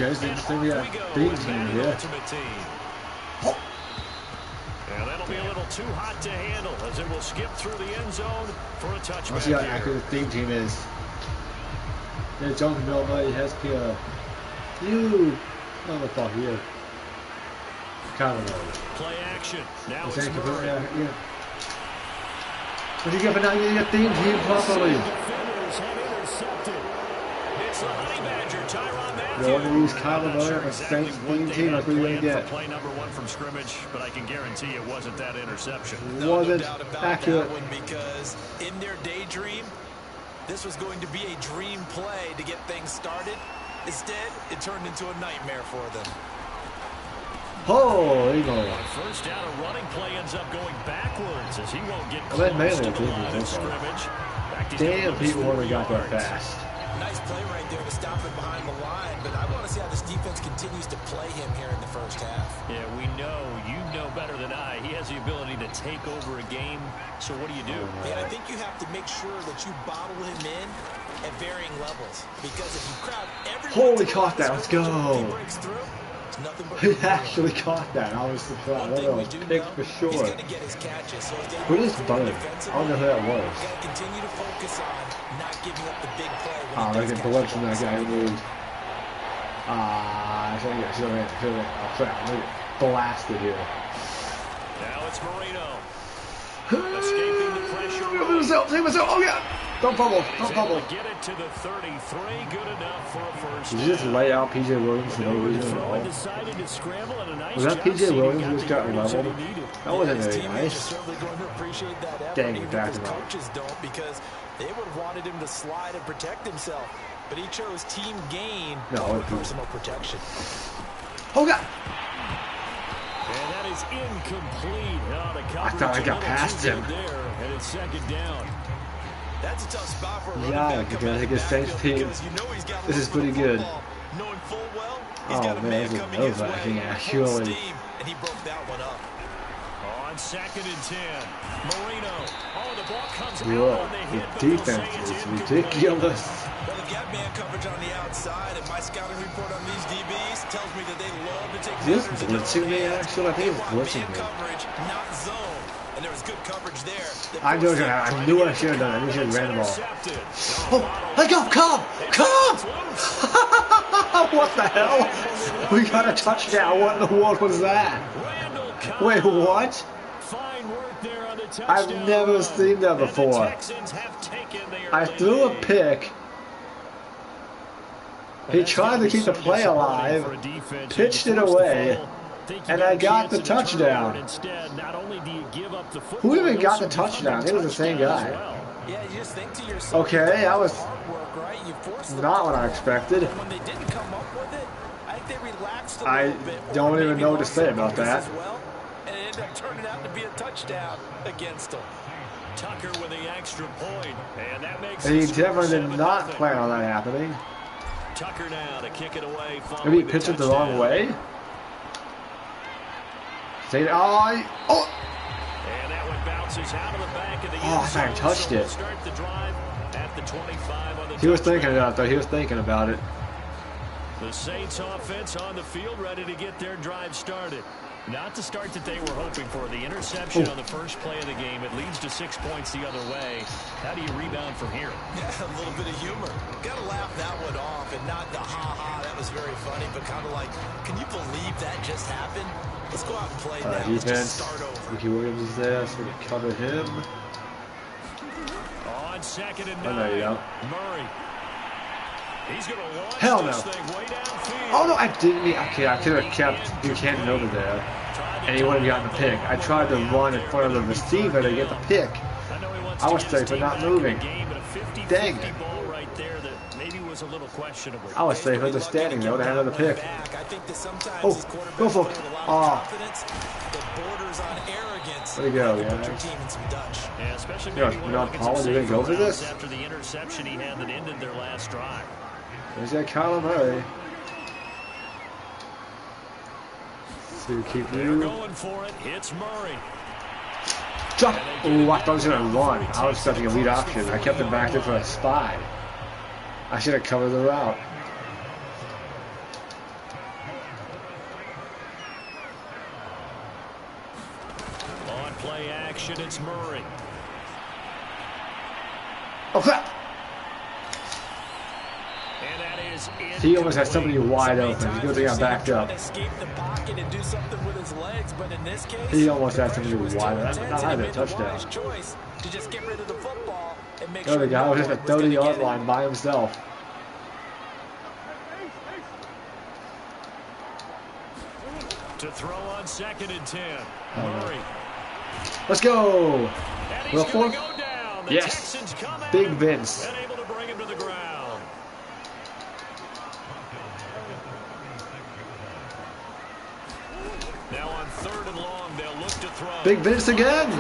Okay, so interesting. We got a theme team here. And that'll be a little too hot to handle as it will skip through the end zone for a touchback. Let's see how accurate the theme team is. There's John Milner, he has here. You motherfucker here. Kind of knows. Play action. Now it's Murray. What do you get for not using a theme team properly? It's the Honey Badger, Tyrann Mathieu. You want to use Kyler Murray on the Saints theme team? Like we going to get. Play number 1 from scrimmage, but I can guarantee it wasn't that interception. Wasn't accurate. Because in their daydream, this was going to be a dream play to get things started. Instead, it turned into a nightmare for them. Oh, Eagle. First down, a running play ends up going backwards as he won't get close to the line of scrimmage. Damn, people would have got there fast. Nice play right there to stop him behind the line, but I want to see how this defense continues to play him here in the first half. Yeah, we know, you know better than I, he has the ability to take over a game, so what do you do? And I think you have to make sure that you bottle him in at varying levels, because if you crowd everyone... Holy, caught that, let's go! He actually caught that. I was surprised. That was a pick for sure. Who is Butler? I don't know who that was. Look at the lips from that guy who moved. Should have crap. Look at blasted here. Now it's Marino. Escaping the pressure. Save myself. Oh, yeah. Don't fumble. Don't fumble. Get it to the 33. Good enough for a first. Did you just lay out P.J. Williams for no reason at all? Was that P.J. Williams who just got leveled? That wasn't very nice. Dang it, back him up. Coaches don't, because they would have wanted him to slide and protect himself. But he chose team gain over personal protection. Oh, God. And that is incomplete. I thought I got past him. And it's second down. That's a tough spot for a running back. back Yeah, I think it's Saints team. This is pretty good. Knowing full well, oh man, this is nerve-wracking actually. And he broke that one up. On 2nd and 10, Marino. Oh, the ball comes out on the hit. The defense is ridiculous. Well, the gap man coverage on the outside, and my scouting report on these DBs tells me that they love to take Is this blitzing me actually? I think it's blitzing me. Coverage, not zone. And there was good coverage there. I knew I should have done it. I should have ran the ball. Oh, let's go! Come! What the hell? We got a touchdown. What in the world was that? Wait, what? I've never seen that before. I threw a pick. He tried to keep the play alive, pitched it away, and I got the touchdown. Who even got the touchdown? It was the same guy. Okay, that was not what I expected. I don't even know what to say about that. And it ended up turning out to be a touchdown against them. Tucker with the extra point, and that makes he definitely did not plan on that happening. Tucker now to kick it away. Maybe he pitched it the wrong way. Say oh! And that one bounces out of the back of the I thought I touched it. Start the drive at the 25 on the he was thinking about it. He was thinking about it. The Saints offense on the field, ready to get their drive started. Not the start that they were hoping for. The interception on the first play of the game. It leads to 6 points the other way. How do you rebound from here? Yeah, a little bit of humor. Got to laugh that one off, and not the ha-ha, that was very funny, but kind of like, can you believe that just happened? Let's go out and play now. Let's just start over. Ricky Williams is there, so we can cover him. On 2nd and 9. Oh, there you go. Murray. He's going to launch Hell this no. thing way downfield. Oh no, I didn't mean. Okay, I could have kept Buchanan over there, and he would have gotten the pick. I tried to run in front of the receiver to get the pick. I was safe, but not moving. Dang it. I was safe, just standing there. I had another pick. Oh, go for it. Oh. There you go, yeah. You're not Paul, you didn't go for this? After the interception he had that ended their last drive. There's that Kyler Murray. So keep you. Going for it. It's Murray. Drop. Oh, I thought he was going to run. I was expecting a lead option. I kept him back there for a spy. I should have covered the route. play action. It's Murray. Oh, crap. And that is He almost had somebody wide open. It's good they got backed up. He almost had somebody wide open. That's not a touchdown. Oh, the guy was just a 30-yard line by himself. To throw on 2nd and 10. Murray. Let's go. Will Ford? Yes. Big Vince. Able to bring him to the ground. Now on 3rd and long, they'll look to throw. Big Vince again.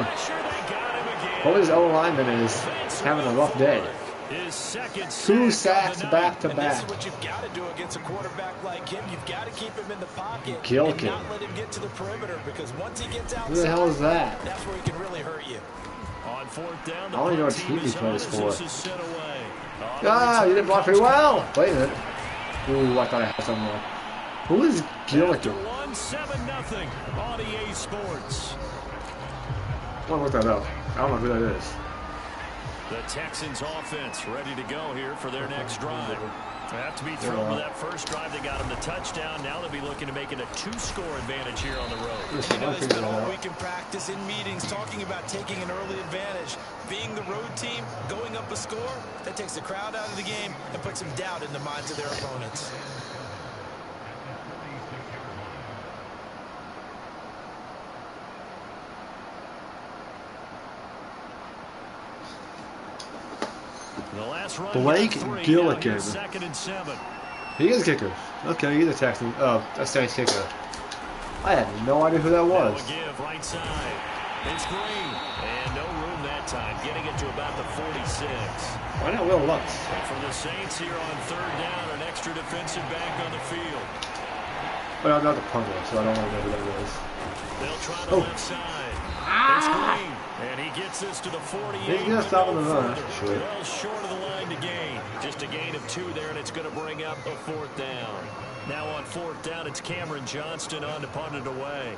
What his O-lineman is having a rough day. 2 sacks back to back. This is what you've got to do against a quarterback like him. You've got to keep him in the pocket and not let him get to the perimeter, because once he gets outside, who the hell is that? That's where he can really hurt you. On 4th down, I don't even know what team he plays for. Ah, you didn't block pretty well. Wait a minute. Ooh, I thought I had someone. Who is Gilligan? 1-7-0 on EA Sports. I want to look that up. I don't know who that is. The Texans offense ready to go here for their next drive. They have to be thrilled with that first drive. They got them the touchdown. Now they'll be looking to make it a 2-score advantage here on the road. You know, they spent all week in practice, in meetings, talking about taking an early advantage. Being the road team, going up a score, that takes the crowd out of the game and puts some doubt in the minds of their opponents. Blake Gilligan. 2nd and 7. He is a kicker. Okay, he's a Texan. A Saints kicker. I had no idea who that was. Give right side. It's Green. And no room that time. Getting it to about the 46. Why not Will Lutz? And for the Saints here on 3rd down, an extra defensive back on the field. Well, I'm not the punter, so I don't really know who that was. They'll try the left side. It's Green. And he gets this to the 48. He's going to stop on the run. Sure. Well short of the line to gain. Just a gain of 2 there, and it's going to bring up a 4th down. Now on 4th down, it's Cameron Johnston on to punt it away.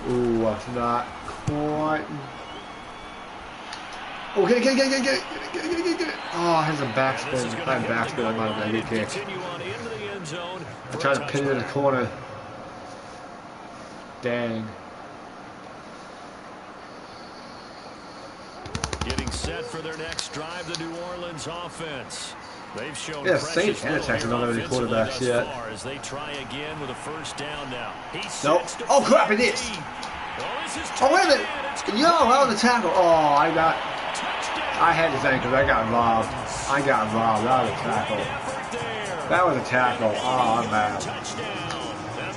Ooh, that's not quite. Oh, get it. Oh, it has a backspin. I had backspin. I might have made a kick. I'm trying to pin it in the corner. Dang. Getting set for their next drive, the New Orleans offense. They've shown Saints and the Texans don't have any quarterbacks yet. As they try again with a 1st down now. Nope. Oh crap! It is. Oh wait a minute! Yo, that was a tackle. Oh, I had to think because I got robbed. That was a tackle. That was a tackle. Oh, I'm mad.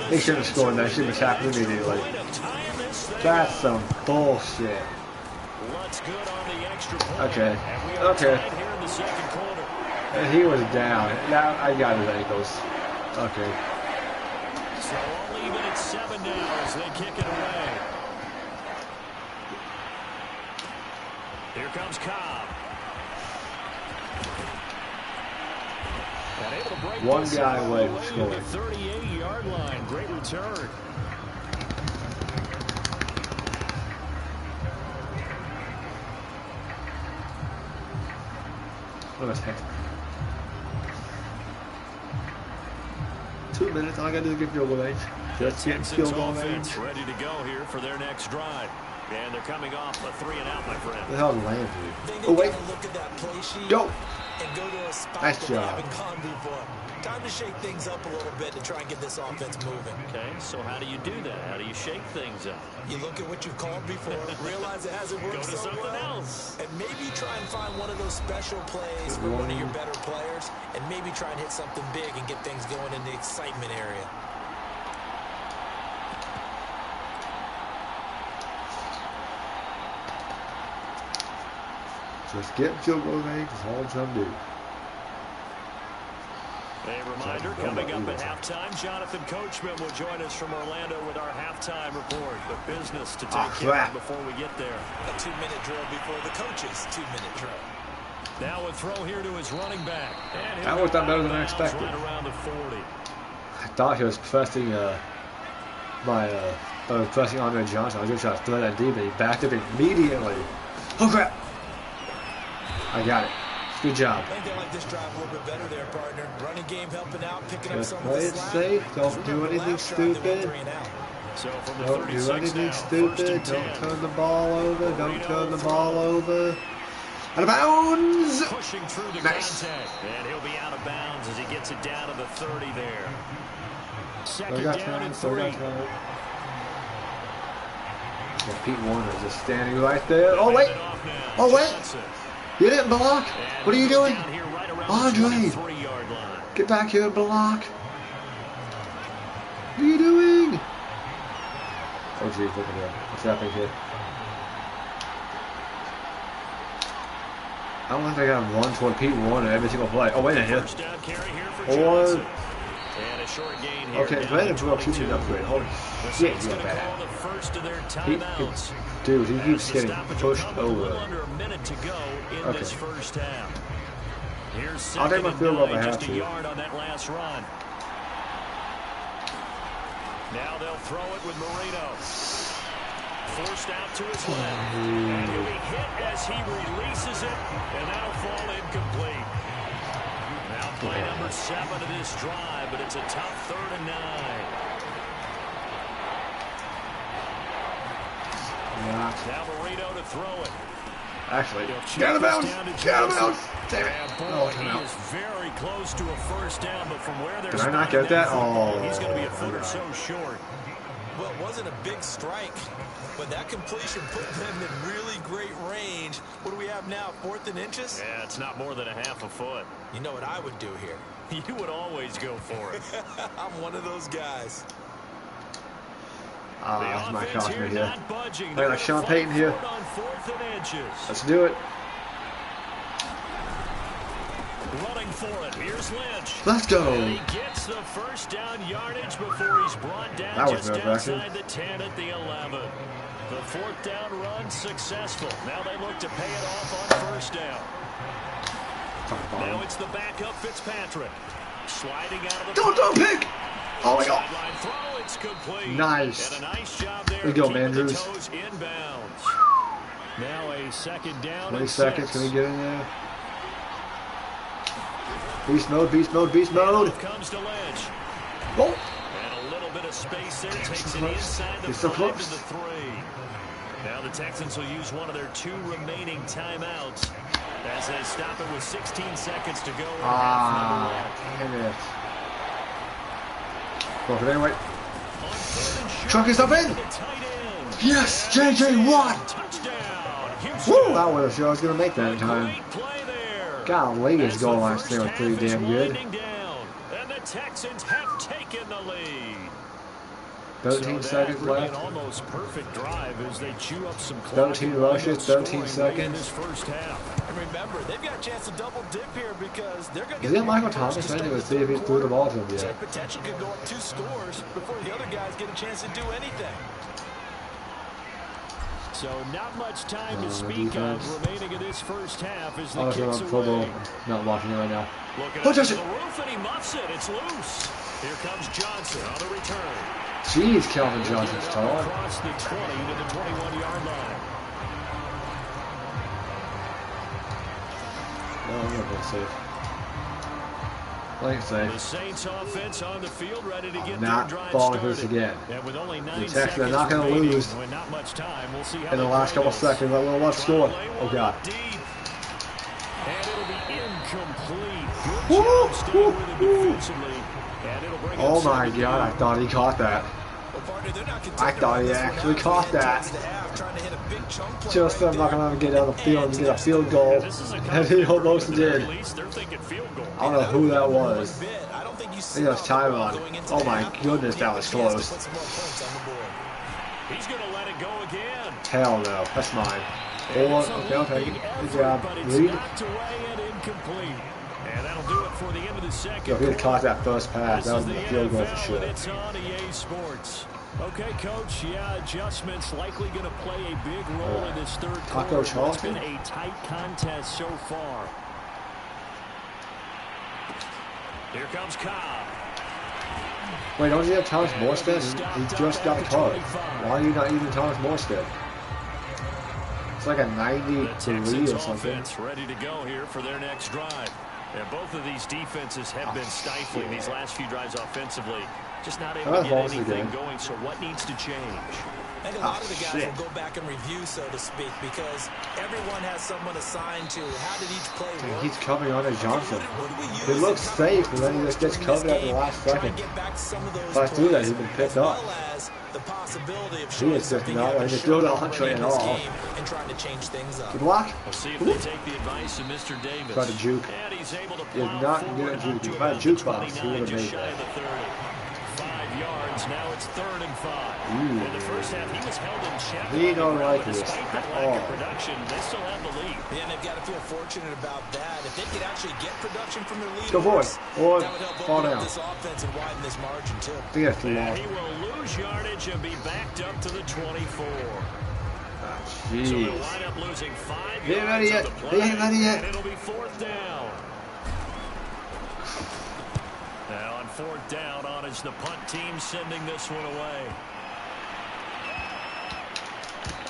They should have scored that. Should have tackled immediately. That's some bullshit. Okay. And he was down. Now I got his ankles. Okay. So all even at 7 now as they kick it away. Here comes Cobb. One guy away from scoring. 38-yard line. Great return. What was that? 2 minutes. All I got to do is get field goal range. Just get field goal range. Ready to go here for their next drive. And they're coming off a 3-and-out, my friend. What the hell is Landry? Oh, wait. Go. Nice job. Time to shake things up a little bit to try and get this offense moving. Okay, so how do you do that? How do you shake things up? You look at what you've called before, realize it hasn't worked so something well, else. And maybe try and find one of those special plays for one of your better players, and maybe try and hit something big and get things going in the excitement area. Just get field goal range is all I'm trying to do. A reminder, coming up at halftime, Jonathan Coachman will join us from Orlando with our halftime report. But business to take care of before we get there. A 2-minute drill before the coach's 2-minute drill. Now a throw here to his running back. That worked out better than I expected. Right around the 40. I thought he was pressing by pressing Andre Johnson. I was going to try to throw that deep, but he backed up immediately. Oh crap! I got it. Good job. I think they like this drive a little bit better there, partner. Running game helping out, picking up some of play the it slack. safe. Don't do anything stupid. So from the Don't do anything now, stupid. Don't turn the ball over. Don't turn the ball over. Out of bounds. Pushing through the nice. Contact. And he'll be out of bounds as he gets it down to the 30 there. Second down and 3. Yeah, Pete Warner just standing right there. Oh, wait. Oh, wait. You didn't block. What are you doing? Andre. Get back here and block. What are you doing? Oh, geez. Look at that. What's happening here? I don't think I got to run toward Pete Warner every single play. Oh, wait a minute. Or... Okay, Brandon broke 2 upgrade. Holy shit, you got bad. Dude, he keeps getting pushed over. Okay. I'll take my field goal if I have to. Now they'll throw it with Marino. Forced out to his left. And he'll be hit as he releases it, and that'll fall incomplete. Now play number 7 of this drive, but it's a tough 3rd and 9. Now Marino to throw it. Actually, get out of bounds! Get out of bounds! Damn it! Oh, he is very close to a first down, but from where they're Did I not get that? Oh, he's going to be a foot or so short. Well, it wasn't a big strike, but that completion put them in really great range. What do we have now, 4th and inches? Yeah, it's not more than a half a foot. You know what I would do here? You would always go for it. I'm one of those guys. That's my caution here. Look like Sean Payton here. Let's do it. Running for it. Here's Lynch. Let's go. And he gets the first down yardage before he's brought down just outside the 10 at the 11. The 4th down run successful. Now they look to pay it off on first down. Now it's the backup Fitzpatrick. Sliding out of the don't pick. Oh my God. Throw, it's complete. Nice. And a nice job there. There you go, Mandrews. Inbounds. Now a 2nd down. 20 seconds. Can we get in there? Beast mode, beast mode, beast mode. Comes to Lynch. Oh. And a little bit of space there. Takes it inside the 5 to the 3. Now the Texans will use one of their 2 remaining timeouts as they stop it with 16 seconds to go. Damn it. Go for it anyway. Truck is up in. Yes, JJ Watt. Woo! That was sure I was going to make that in time. Golly, his goal line stay was pretty damn good. And the Texans have taken the lead. 13 seconds left. Almost perfect drive as they chew up some 13 rushes, 13 seconds. This first half. And remember, they've got a chance to double dip here because they're going to Is it Michael Thomas? I didn't see if he threw the ball to him yet. Potential could go up 2 scores before the other guys get a chance to do anything. So not much time to speak of remaining in this first half as the kicks football. away. Not watching it right now. Looking oh, up to touch the it. roof and he muffs it. It's loose. Here comes Johnson on the return. Jeez, Calvin Johnson's tall. Across the 20 to the 21-yard line. No, I'm not going to save. Play it safe. The Saints offense on the field ready to get not their drive falling for this started. again. And with only 9 The Texans are not going to lose not much time. We'll see how in the last couple seconds. That little left score. Oh, God. Deep. And it'll be incomplete. Good job staying with it defensively. And it'll bring oh, my God. I thought he caught that. I thought he actually caught that. Just I'm not going to let him get out of the field and get a field goal. And he almost did. I don't know who that was. I think it was Tyron. Oh my goodness, that was close. He's going to let it go again. Hell no. That's mine. Okay, I'll take it. Good job. Lead. And that'll do it for the end of the second. If he had caught that first pass, that was a field goal for sure. It's on EA Sports. Okay, Coach. Yeah, adjustments likely going to play a big role in this third quarter. It's been a tight contest so far. Here comes Cobb. Wait, don't you have Thomas Morstead? He just got caught. Why are you not using Thomas Morstead? It's like a 93 or something. Ready to go here for their next drive. And both of these defenses have been stifling these last few drives offensively. Just not able to get anything going, so what needs to change? I think a lot of the guys will go back and review, so to speak, because everyone has someone assigned to how did each play work. He's coming on at Johnson. He looks safe, and then he just gets covered at the last second. If I threw that, he'd been picked up. He is just not like to throw the entree at all. Good block. Try to juke. He is not good at juke. If I had a jukebox, he would have made that. Now it's 3rd and 5. In the first half, he was held in check. He don't like this at all. Production, they still have the lead. Yeah, and they've got to feel fortunate about that. If they could actually get production from their lead, go for it, or fall down. This offense and widen this margin too. I think that's too long. He will lose yardage and be backed up to the 24. Jeez. So they'll wind up losing 5 He ain't ready yet. He ain't ready yet. And it'll be 4th down. Now on 4th down, on is the punt team sending this one away.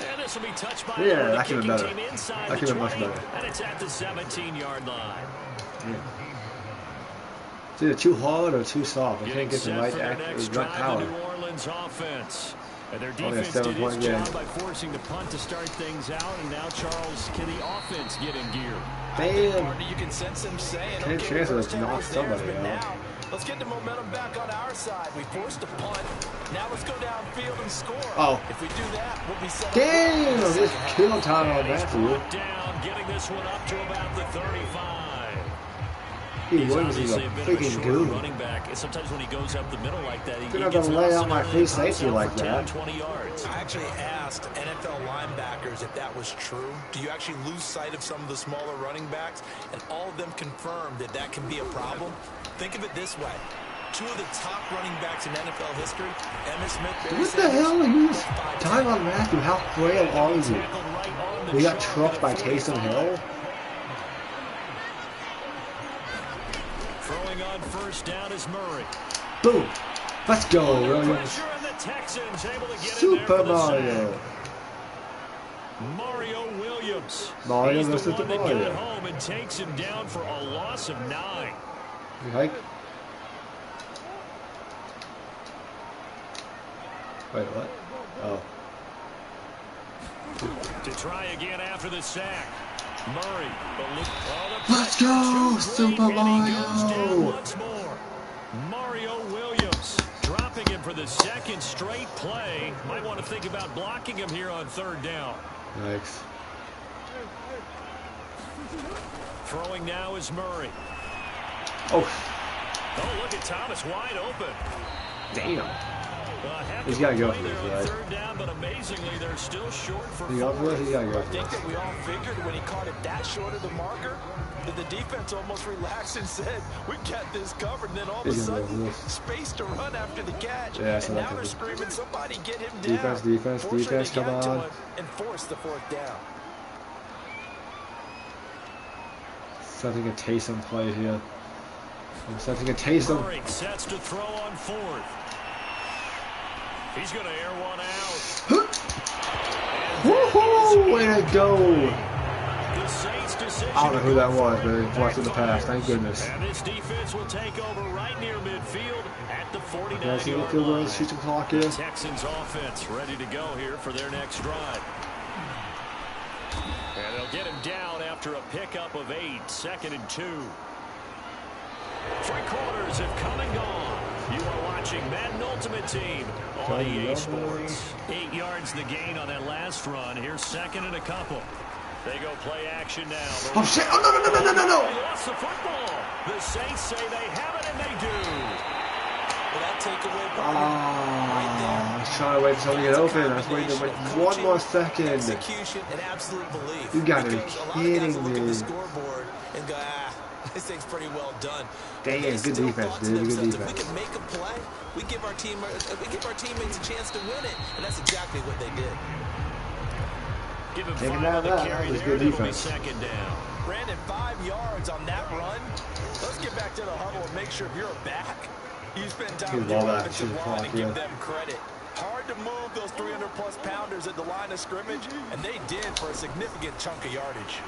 And this will be touched by that could have been better. That could have been much better. And it's at the 17-yard line. Yeah. It's either too hard or too soft. I can't get the right power. New Orleans offense. And their defense did its job by forcing the punt to start things out, and now Charles, can the offense get in gear? Damn. You can sense him saying, can't chance it to knock somebody out. Let's get the momentum back on our side. We forced a punt. Now let's go downfield and score. Oh. If we do that, we'll be set up. Damn, this kill time on Matthew. Down, getting this one up to about the 35. He's obviously a bit of a shorter running back. Sometimes when he goes up the middle like that, he gets lay out my free safety like that. 20 yards. I actually asked NFL linebackers if that was true. Do you actually lose sight of some of the smaller running backs? And all of them confirmed that that can be a problem. Think of it this way. 2 of the top running backs in NFL history, Emmitt Smith. What the hell are you? Time on Matthew, how frail are you? We got trucked by Taysom Hill. Throwing on 1st down is Murray. Boom. Let's go, Williams. Super Mario. Mario Williams. Mario He's versus the one that Mario. got home and takes him down for a loss of 9. You hike? Wait, what? Oh. To try again after the sack. Murray. Let's go, Super Mario! Once more. Mario Williams dropping him for the 2nd straight play. Might want to think about blocking him here on 3rd down. Yikes. Throwing now is Murray. Oh, look at Thomas wide open. damn. He's got to go for this, right? 3rd down, but amazingly, they're still short for 4. He got to go for I think that we all figured when he caught it that short of the marker that the defense almost relaxed and said, "We've got this covered." And then all of a sudden, space to run after the catch. Yeah, and now they're screaming, "Somebody get him down!" Defense, come on. And force the 4th down. Something a Taysom play here. Something a Taysom. Murray sets to throw on 4th. He's going to air one out. Woohoo! Way to go! I don't know who that was, but it flushed in the past. Thank goodness. And this defense will take over right near midfield at the 49-yard line. Shoot some clock here. Texans offense ready to go here for their next drive. And they'll get him down after a pickup of 8, 2nd and 2. 3 quarters have come and gone. You are watching Madden Ultimate Team on EA Sports. 8 yards the gain on that last run. Here's 2nd and a couple. They go play action now. Oh, shit. Oh, no. They lost the football. The Saints say they have it, and they do. Well, that takeaway I was trying to wait for something to get open. I was waiting to wait 1 more second. Execution and absolute belief. You gotta be kidding me. And go, this thing's pretty well done. Damn, good defense, dude. Good defense. If we can make a play, we give our teammates a chance to win it, and that's exactly what they did. Give him Taking 5 out on the that, carry was there. good It'll be defense. 2nd down. Brandon, 5 yards on that run. Let's get back to the huddle and make sure you're back. You spend time with your offensive line and give them credit. Hard to move those 300-plus pounders at the line of scrimmage, and they did for a significant chunk of yardage.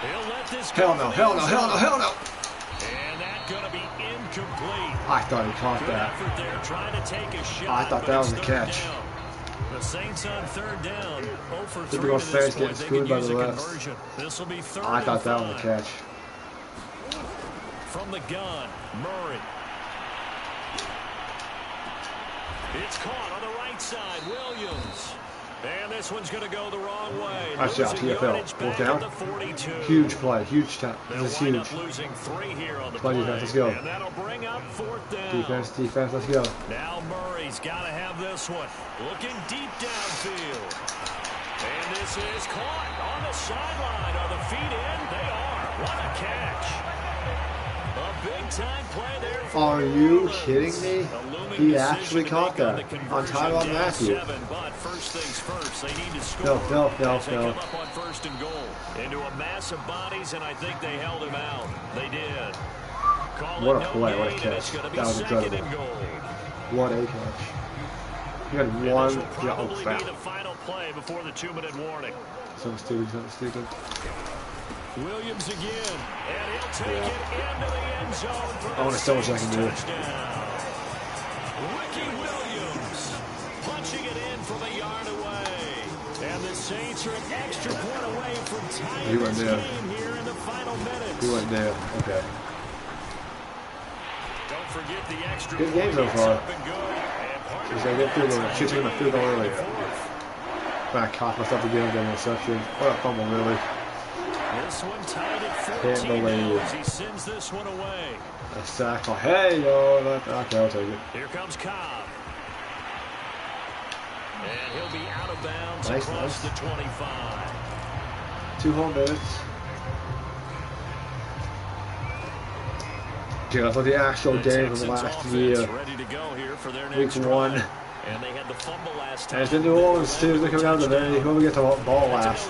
He'll let this go. Hell no, hell no, hell no, hell no. And that's going to be incomplete. I thought he caught that. I thought that was a catch. The Saints on third down. 0 for 3 Typical to Saints this point. getting screwed by the refs. This will be third. I thought that was a catch. From the gun, Murray. It's caught on the right side, Williams. And this one's going to go the wrong way. Nice job, TFL. Fourth down. Huge play, huge time. This is huge. Play defense, let's go. And that'll bring up fourth down. Defense, let's go. Now Murray's got to have this one. Looking deep downfield. And this is caught on the sideline. Are the feet in? They are. What a catch. A big-time play there. Are you kidding me? He actually caught that on Tyron Matthew. But first things first, they need to score. No. They come up on first and goal into a mass of bodies, and I think they held him out. They did. What a play, what a catch. That was incredible. What a catch. You had one. Yeah, oh, foul. The final play before the 2-minute warning. Something stupid. Williams again, and he'll take it into the end zone. I want to see what I can do. Ricky Williams punching it in from a yard away. And the Saints are an extra point away from tying this game here in the final minutes. He went there. Okay. Don't forget the extra good game so far. She's going to get through the shooting the field goal earlier. I caught myself again with an interception. What a fumble, really. This one tied at 14 now as he sends this one away. A sack. Oh, hey, yo. Okay, I'll take it. Here comes Cobb. And he'll be out of bounds across the 25. 2 whole minutes. Okay, that's like the actual game from the last year. Ready to go here for their Week 1. And they had the fumble last time. And it's in New Orleans, too. They're coming down to the very. Whoever gets the ball last.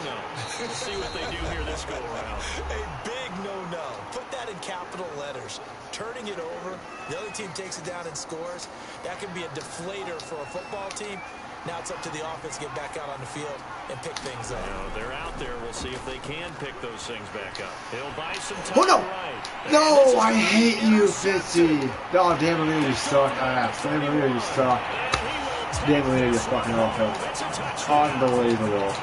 Let's see what they do here this go around. A big no-no. Put that in capital letters. Turning it over, the other team takes it down and scores. That can be a deflator for a football team. Now it's up to the offense to get back out on the field and pick things up. They're out there. We'll see if they can pick those things back up. He'll buy some time. Oh, no! Right. No, I hate you, Fitzy. Oh, damn it, you suck ass. Damn it, you suck. Damn it, you fucking awful. Unbelievable.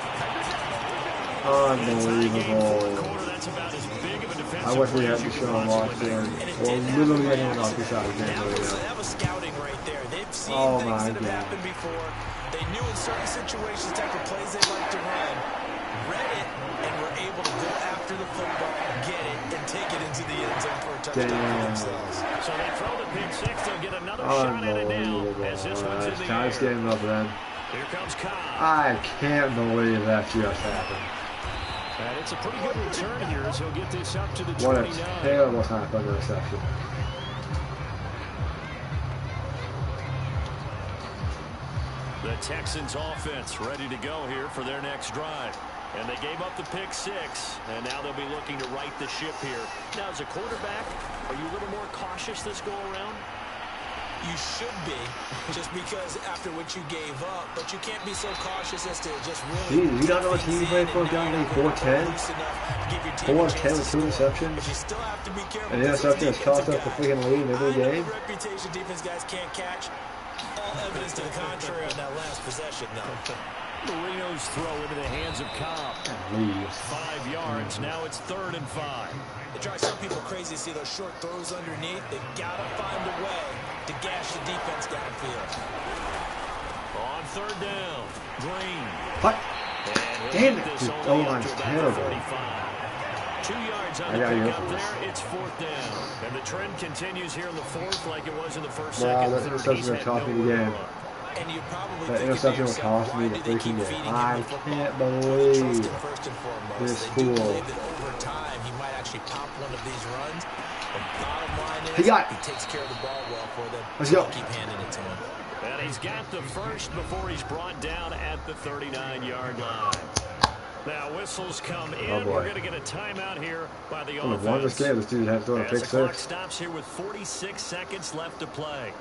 Unbelievable. I wish we had to show him watch there. Or literally anyone else besides Dan Marino. They have a scouting right there. They've seen things that have happened before. They knew in certain situations type of plays they like to run. Read it and were able to go after the football, get it, and take it into the end zone for a touchdown themselves. So they throw the pick six. They'll get another shot at it now. As this one's in the air. Standing up then. Here comes Cobb. I can't believe that just happened. And it's a pretty good return here as he'll get this up to the 29. What a terrible time for the reception. The Texans offense ready to go here for their next drive. And they gave up the pick six, and now they'll be looking to right the ship here. Now, as a quarterback, are you a little more cautious this go-around? You should be, just because after what you gave up, but you can't be so cautious as to just really... Jeez, you don't know what team you played for down to 4-10? 4-10 with 2 interceptions? And the interception has cost us the freaking lead in every game? Reputation defense guys can't catch. All evidence to the contrary on that last possession, though. Marino's throw into the hands of Cobb. 5 yards. Now it's 3rd and 5. It drives some people crazy to see those short throws underneath. They've got to find a way to gash the defense downfield. On 3rd down, Green. What? Damn it, this O-line's terrible. 2 yards on the pickup there. It's 4th down. And the trend continues here in the 4th like it was in the first, second, that interception will cost me the game. That interception will cost me the freaking game. I can't believe this fool. Pop one of these runs. The bottom line is he takes care of the ball well for them. Let's go. Keep handing it to him. And he's got the first before he's brought down at the 39-yard line. Now whistles come in. Oh boy. We're going to get a timeout here by the offense. Won this game. This dude had to throw a pick As the clock six. stops here with 46 seconds left to play.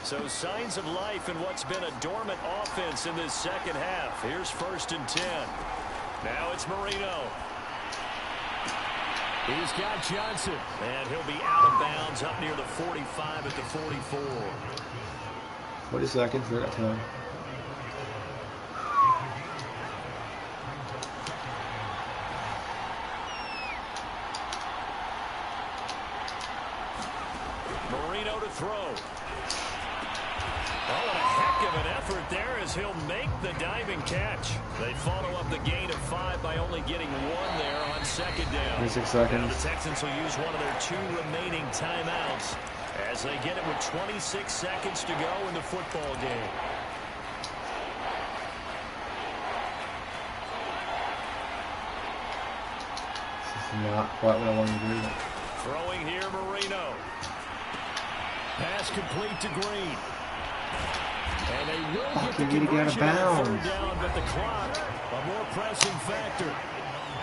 So signs of life in what's been a dormant offense in this second half. Here's 1st and 10. Now it's Marino. He's got Johnson. And he'll be out of bounds up near the 45 at the 44. 40 seconds. We got time. Marino to throw. Oh, and a heck of an effort there as he'll make the diving catch. They follow up the gain of 5 by only getting 1 there on 2nd down. 26 seconds. Now the Texans will use one of their 2 remaining timeouts as they get it with 26 seconds to go in the football game. This is not quite what I wanted to do. Throwing here, Marino. Pass complete to Green. And they will get the conversion on 3rd down, but the clock, a more pressing factor.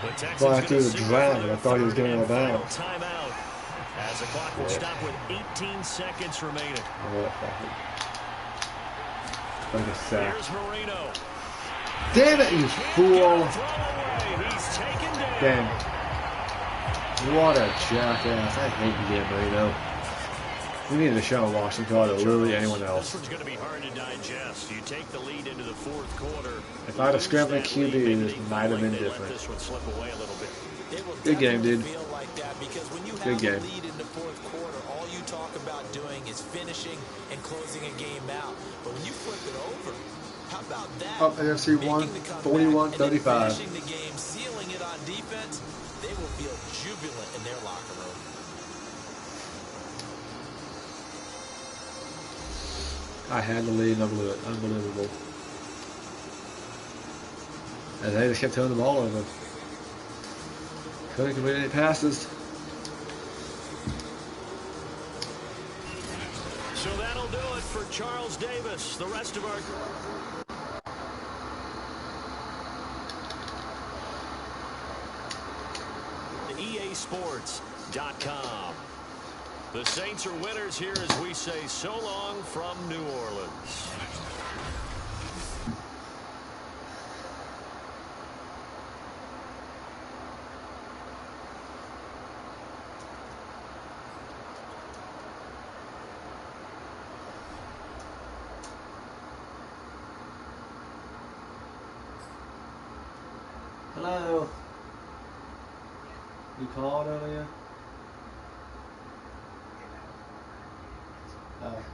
The Texans Well, after the drag, I thought he was getting out of bounds. Timeout as the clock will stop with 18 seconds remaining. Like a sack. Here's Marino. Damn it, you fool! He's taken down. Damn. What a jackass. I hate you, Marino. We needed to show Washington or literally anyone else. This one's going to be hard to digest. You take the lead into the 4th quarter. If I had a scrambling QB, this might have been different. This one slip away a little bit. Good game, dude. Good game. Lead in the 4th quarter, all you talk about doing is finishing and closing a game out. But when you flip it over, how about that? Up AFC 1, 41-35. Finishing the game, sealing it on defense, they will feel jubilant in their locker room. I had the lead and I blew it. Unbelievable. And they just kept throwing the ball over. Couldn't complete any passes. So that'll do it for Charles Davis. The rest of our... EASports.com. The Saints are winners here as we say so long from New Orleans. Hello. You called earlier? Oh.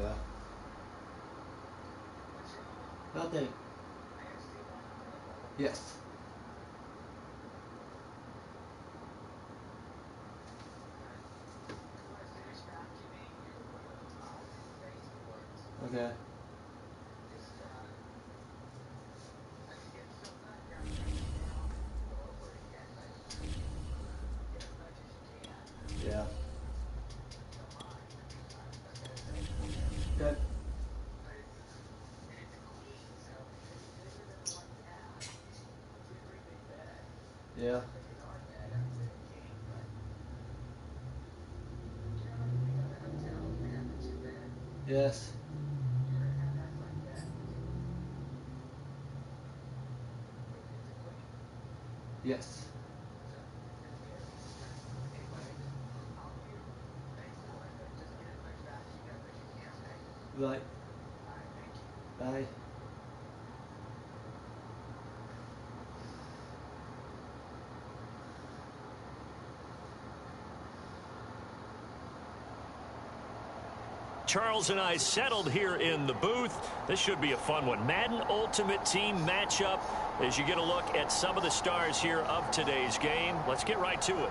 Yeah. Nothing. Yes. Okay. Yeah. Good. Yeah. Yes. Yes. Right. Bye. Charles and I settled here in the booth. This should be a fun one. Madden Ultimate Team matchup as you get a look at some of the stars here of today's game. Let's get right to it.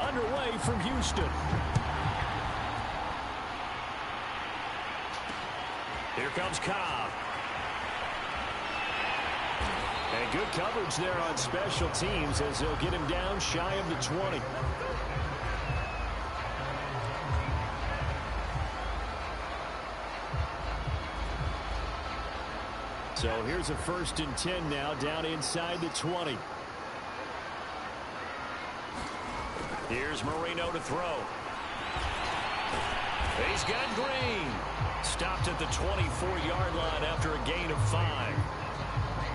underway from Houston. Here comes Cobb. And good coverage there on special teams as they'll get him down shy of the 20. So here's a 1st and 10 now down inside the 20. Here's Marino to throw. He's got Green. Stopped at the 24-yard line after a gain of 5.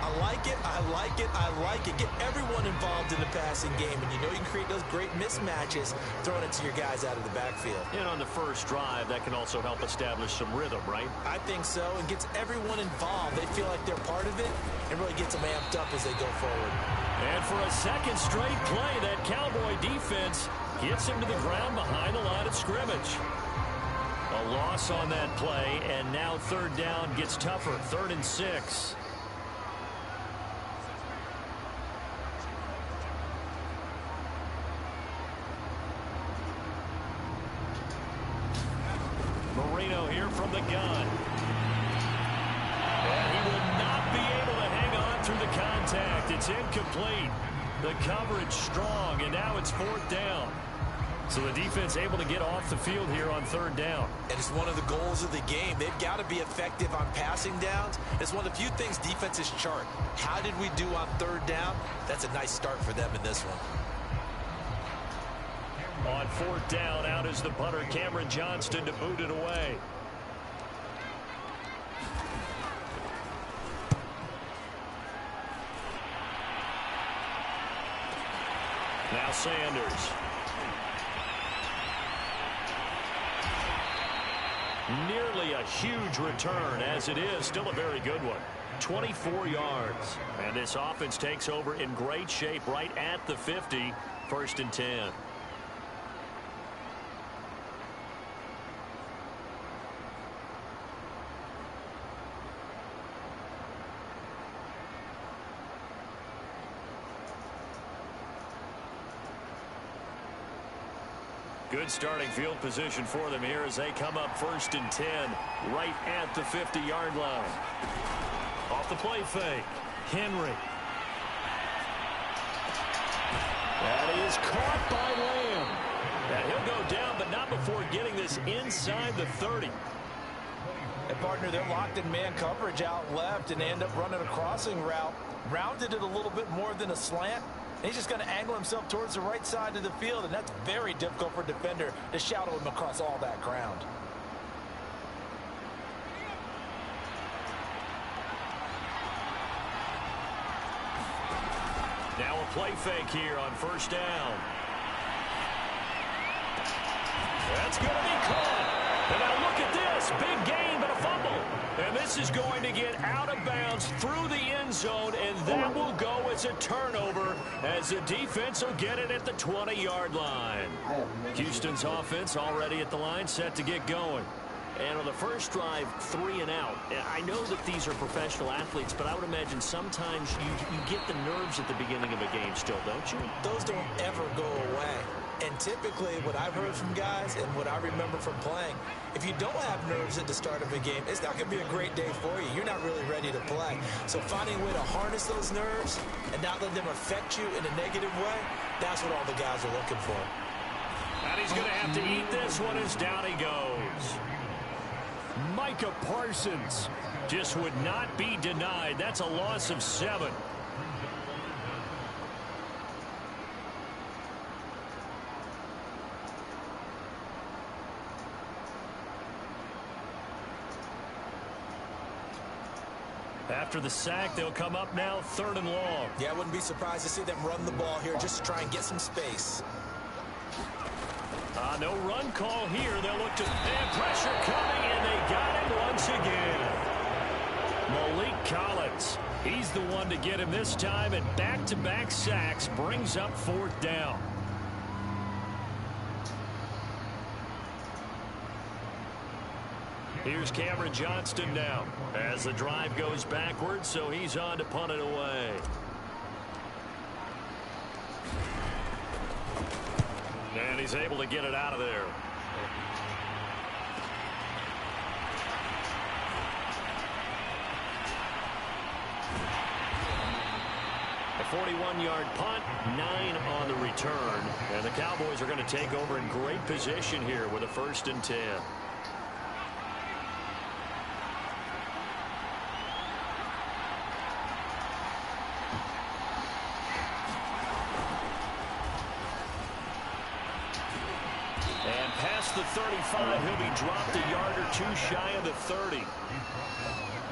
I like it, I like it, I like it. Get everyone involved in the passing game, and you know you can create those great mismatches throwing it to your guys out of the backfield. And on the first drive, that can also help establish some rhythm, right? I think so, and gets everyone involved. They feel like they're part of it, and really gets them amped up as they go forward. And for a second straight play, that Cowboy defense gets him to the ground behind the line of scrimmage. A loss on that play, and now 3rd down gets tougher, 3rd and 6. Marino here from the gun. And he will not be able to hang on through the contact. It's incomplete. The coverage strong, and now it's 4th down. So the defense able to get off the field here on 3rd down. And it's one of the goals of the game. They've got to be effective on passing downs. It's one of the few things defenses chart. How did we do on 3rd down? That's a nice start for them in this one. On 4th down, out is the punter, Cameron Johnston, to boot it away. Now Sanders. Nearly a huge return, as it is still a very good one. 24 yards. And this offense takes over in great shape right at the 50. 1st and 10. Good starting field position for them here as they come up 1st and 10 right at the 50-yard line. Off the play fake. Henry. That is caught by Lamb. And he'll go down, but not before getting this inside the 30. And partner, they're locked in man coverage out left and end up running a crossing route. Rounded it a little bit more than a slant. He's just going to angle himself towards the right side of the field, and that's very difficult for a defender to shadow him across all that ground. Now a play fake here on 1st down. That's going to be caught. And now look at this. Big gain, but a fumble. And this is going to get out of bounds through the end zone, and that will go as a turnover as the defense will get it at the 20-yard line. Houston's offense already at the line, set to get going. And on the first drive, 3 and out. I know that these are professional athletes, but I would imagine sometimes you get the nerves at the beginning of a game still, don't you? Those don't ever go away. And typically what I've heard from guys and what I remember from playing, if you don't have nerves at the start of a game, it's not going to be a great day for you. You're not really ready to play. So finding a way to harness those nerves and not let them affect you in a negative way, that's what all the guys are looking for. And he's going to have to eat this one as down he goes. Micah Parsons just would not be denied. That's a loss of 7. After the sack, they'll come up now 3rd and long. Yeah, I wouldn't be surprised to see them run the ball here just to try and get some space. No run call here. They'll look to, and pressure coming, and they got him once again. Malik Collins, he's the one to get him this time, and back-to-back sacks brings up 4th down. Here's Cameron Johnston now as the drive goes backwards, so he's on to punt it away. he's able to get it out of there. A 41-yard punt, 9 on the return. And the Cowboys are going to take over in great position here with a 1st and 10. And past the 35, he'll be dropped a yard or two shy of the 30.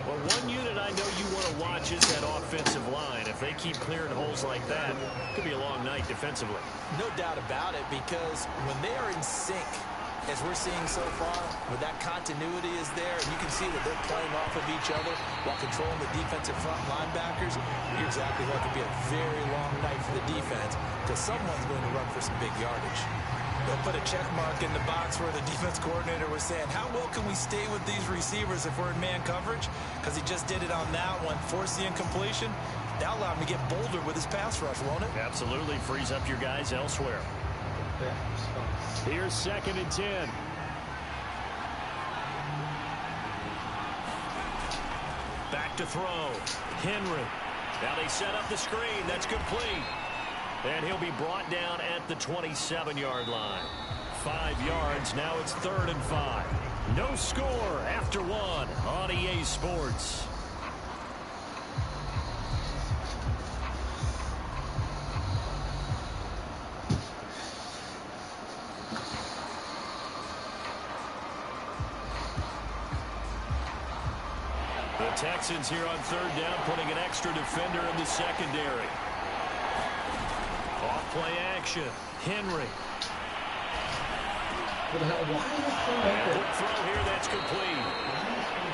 Well, one unit I know you want to watch is that offensive line. If they keep clearing holes like that, it could be a long night defensively. No doubt about it, because when they are in sync, as we're seeing so far, where that continuity is there, and you can see that they're playing off of each other while controlling the defensive front linebackers, you're exactly right. It could be a very long night for the defense, because someone's going to run for some big yardage. They'll put a check mark in the box where the defense coordinator was saying, how well can we stay with these receivers if we're in man coverage? Because he just did it on that one, force the incompletion. That'll allow him to get bolder with his pass rush, won't it? Absolutely. Frees up your guys elsewhere. Here's 2nd and 10. Back to throw. Henry. Now they set up the screen. That's complete. And he'll be brought down at the 27-yard line. 5 yards. Now it's 3rd and 5. No score after 1 on EA Sports. The Texans here on 3rd down, putting an extra defender in the secondary. Off-play action. Henry. Quick throw here, that's complete.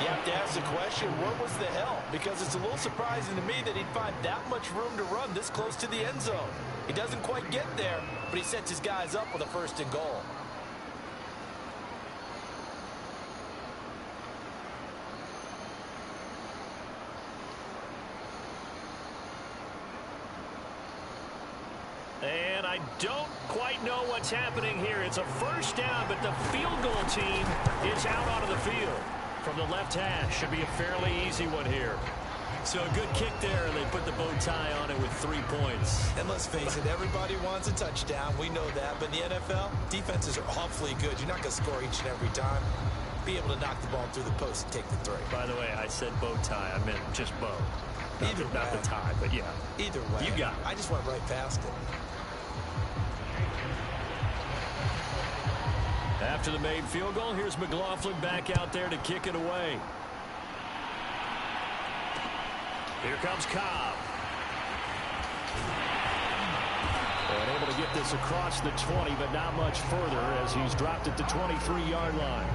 You have to ask the question, where was the help? Because it's a little surprising to me that he'd find that much room to run this close to the end zone. He doesn't quite get there, but he sets his guys up with a 1st and goal. And I don't quite know what's happening here. It's a 1st down, but the field goal team is out onto the field. From the left hash, should be a fairly easy one here. So a good kick there, and they put the bow tie on it with 3 points. And let's face it, everybody wants a touchdown. We know that. But in the NFL, defenses are awfully good. You're not going to score each and every time. Be able to knock the ball through the post and take the 3. By the way, I said bow tie. I meant just bow. Not the tie, but yeah. Either way. You got it. I just went right past it. After the made field goal, here's McLaughlin back out there to kick it away. Here comes Cobb. And able to get this across the 20, but not much further as he's dropped at the 23-yard line.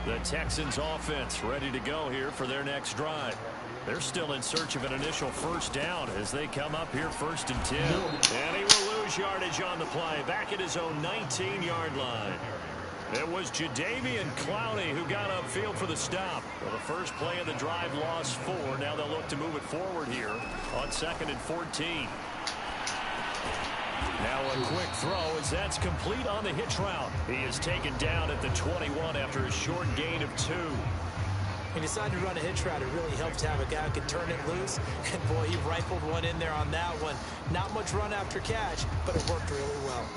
The Texans offense ready to go here for their next drive. They're still in search of an initial 1st down as they come up here 1st and 10. And he will lose yardage on the play back at his own 19-yard line. It was Jadeveon Clowney who got upfield for the stop. Well, the first play of the drive lost 4. Now they'll look to move it forward here on 2nd and 14. Now a quick throw as that's complete on the hitch route. He is taken down at the 21 after a short gain of 2. He decided to run a hitch route. It really helped to have a guy who could turn it loose. And, boy, he rifled one in there on that one. Not much run after catch, but it worked really well.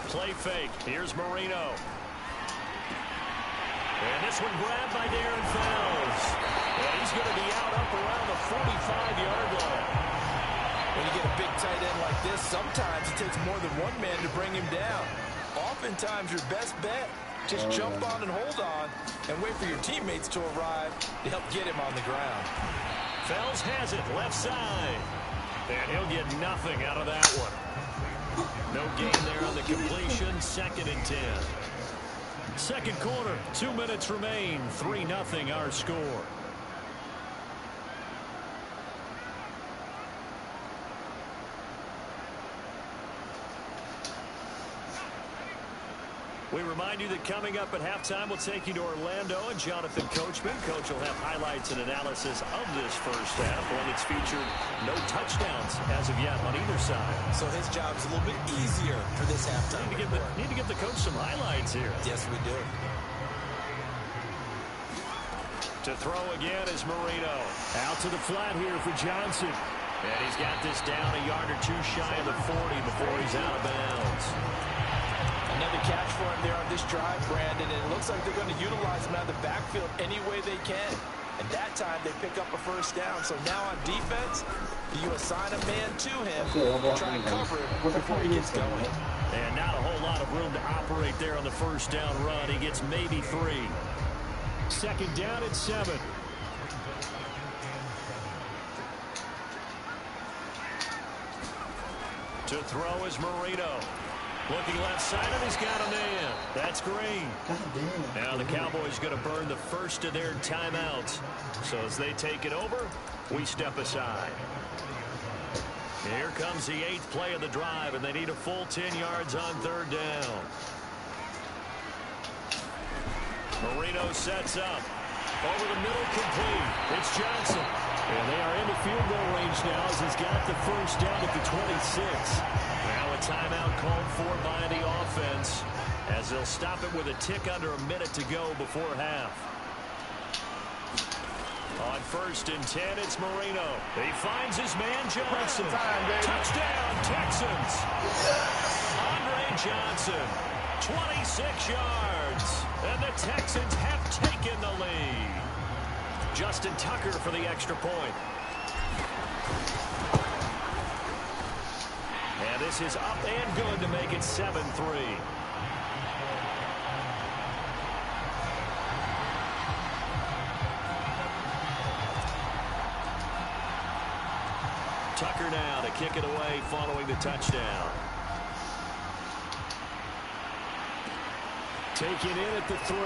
Play fake. Here's Marino. And this one grabbed by Darren Fells. And he's going to be out up around the 45-yard line. When you get a big tight end like this, sometimes it takes more than one man to bring him down. Oftentimes, your best bet, just jump on and hold on and wait for your teammates to arrive to help get him on the ground. Fells has it left side. And he'll get nothing out of that one. No gain there on the completion. 2nd and 10. Second quarter, 2 minutes remain. 3-0 our score. We remind you that coming up at halftime, we'll take you to Orlando and Jonathan Coachman. Coach will have highlights and analysis of this first half, one that's featured no touchdowns as of yet on either side. So his job is a little bit easier for this halftime. Need to get the coach some highlights here. Yes, we do. To throw again is Marino. Out to the flat here for Johnson. And he's got this down a yard or two shy of the 40 before he's out of bounds. Another catch for him there on this drive, Brandon, and it looks like they're going to utilize him out of the backfield any way they can. And that time they pick up a first down. So now on defense, you assign a man to him to try and cover it before he gets going. And not a whole lot of room to operate there on the first down run. He gets maybe 3. Second down at 7. To throw is Marino. Looking left side, and he's got a man. That's Green. Now the Cowboys going to burn the first of their timeouts. So as they take it over, we step aside. Here comes the 8th play of the drive, and they need a full 10 yards on third down. Marino sets up. Over the middle, complete. It's Johnson. And they are into field goal range now as he's got the first down at the 26. Now a timeout called for by the offense as they'll stop it with a tick under a minute to go before half. On first and 10, it's Marino. He finds his man Johnson. Touchdown, Texans. Andre Johnson, 26 yards. And the Texans have taken the lead. Justin Tucker for the extra point. And this is up and good to make it 7-3. Tucker now to kick it away following the touchdown. Taken in at the 3.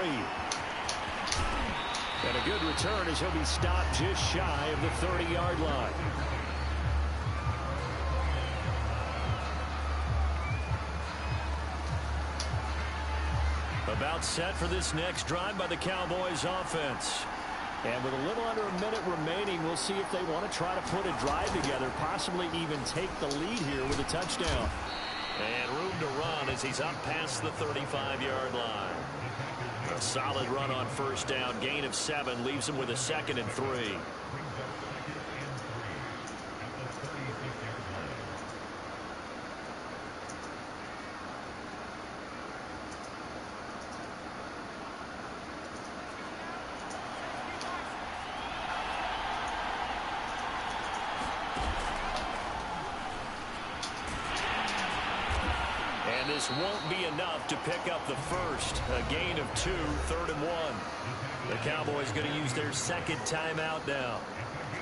And a good return as he'll be stopped just shy of the 30-yard line. About set for this next drive by the Cowboys offense. And with a little under a minute remaining, we'll see if they want to try to put a drive together, possibly even take the lead here with a touchdown. And room to run as he's up past the 35-yard line. A solid run on first down. Gain of 7 leaves him with a 2nd and 3. This won't be enough to pick up the first. A gain of 2, 3rd and 1. The Cowboys going to use their 2nd timeout now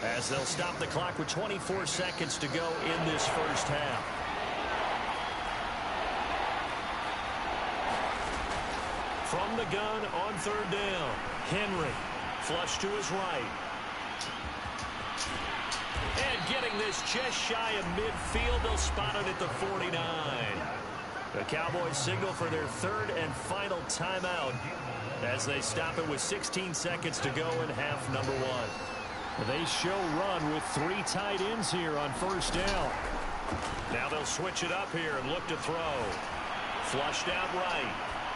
as they'll stop the clock with 24 seconds to go in this first half. From the gun on 3rd down, Henry flush to his right. And getting this just shy of midfield, they'll spot it at the 49. The Cowboys signal for their 3rd and final timeout as they stop it with 16 seconds to go in half number 1. They show run with 3 tight ends here on first down. Now they'll switch it up here and look to throw. Flushed out right.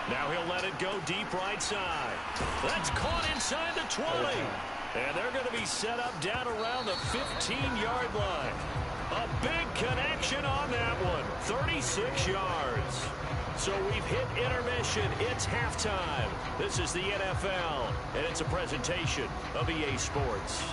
Now he'll let it go deep right side. That's caught inside the 20. And they're going to be set up down around the 15-yard line. A big connection on that one. 36 yards. So we've hit intermission. It's halftime. This is the NFL, and it's a presentation of EA Sports.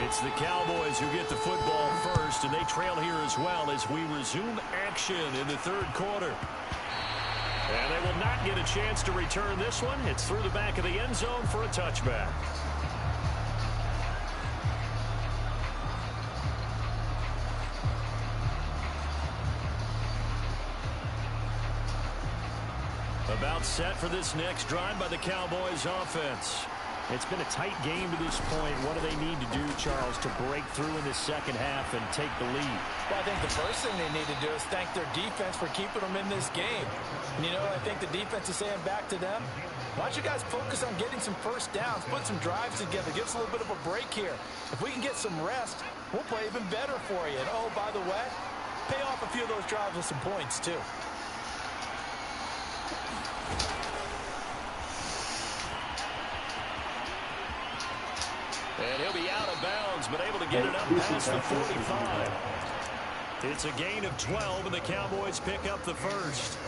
It's the Cowboys who get the football first, and they trail here as well as we resume action in the 3rd quarter. And they will not get a chance to return this one. It's through the back of the end zone for a touchback. About set for this next drive by the Cowboys offense. It's been a tight game to this point. What do they need to do, Charles, to break through in the second half and take the lead? Well, I think the first thing they need to do is thank their defense for keeping them in this game. And, you know, I think the defense is saying back to them, why don't you guys focus on getting some first downs, put some drives together, give us a little bit of a break here. If we can get some rest, we'll play even better for you. And, oh, by the way, pay off a few of those drives with some points, too. And he'll be out of bounds, but able to get it up past the 45. It's a gain of 12, and the Cowboys pick up the first.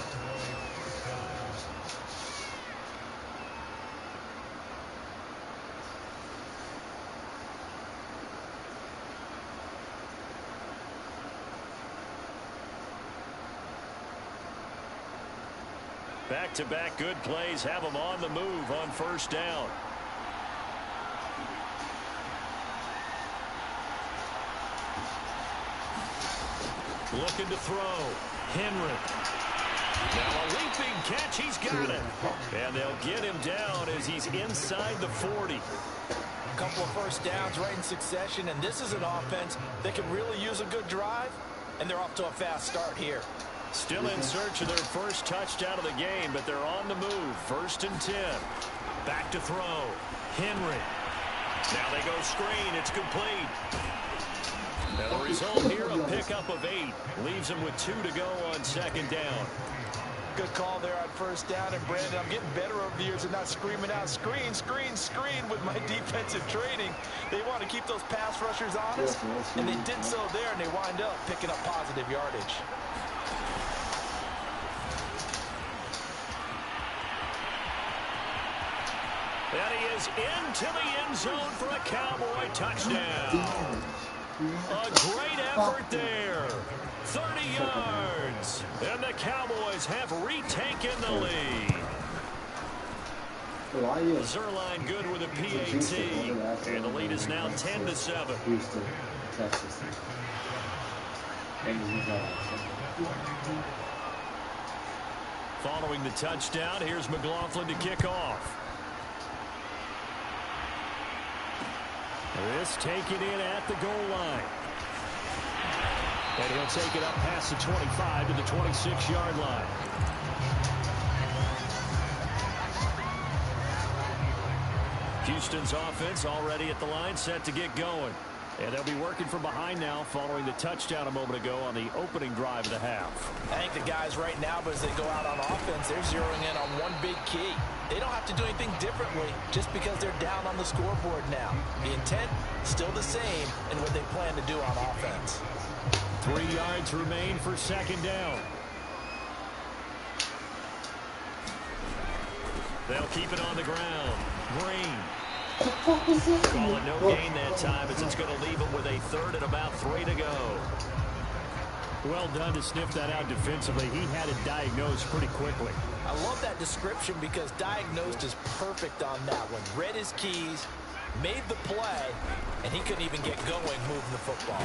Back-to-back good plays have them on the move on first down. Looking to throw. Henry. Now a leaping catch. He's got it. And they'll get him down as he's inside the 40. A couple of first downs right in succession, and this is an offense that could really use a good drive, and they're off to a fast start here. Still in search of their first touchdown of the game, but they're on the move. 1st and 10. Back to throw. Henry. Now they go screen. It's complete. And the result here, a pickup of 8. Leaves them with 2 to go on 2nd down. Good call there on first down. And, Brandon, I'm getting better over the years and not screaming out, screen, screen, screen with my defensive training. They want to keep those pass rushers honest, and they did so there, and they wind up picking up positive yardage. And he is into the end zone for a Cowboy touchdown. A great effort there. 30 yards. And the Cowboys have retaken the lead. Zerline good with a PAT. And the lead is now 10-7. Houston, Texas. Following the touchdown, here's McLaughlin to kick off. This taken in at the goal line. And he'll take it up past the 25 to the 26-yard line. Houston's offense already at the line, set to get going. And they'll be working from behind now following the touchdown a moment ago on the opening drive of the half. I think the guys right now, as they go out on offense, they're zeroing in on one big key. They don't have to do anything differently just because they're down on the scoreboard now. The intent still the same in what they plan to do on offense. 3 yards remain for 2nd down. They'll keep it on the ground. Green. Call it no gain that time as it's going to leave it with a 3rd and about 3 to go. Well done to sniff that out defensively. He had it diagnosed pretty quickly. I love that description because diagnosed is perfect on that one. Read his keys, made the play, and he couldn't even get going moving the football.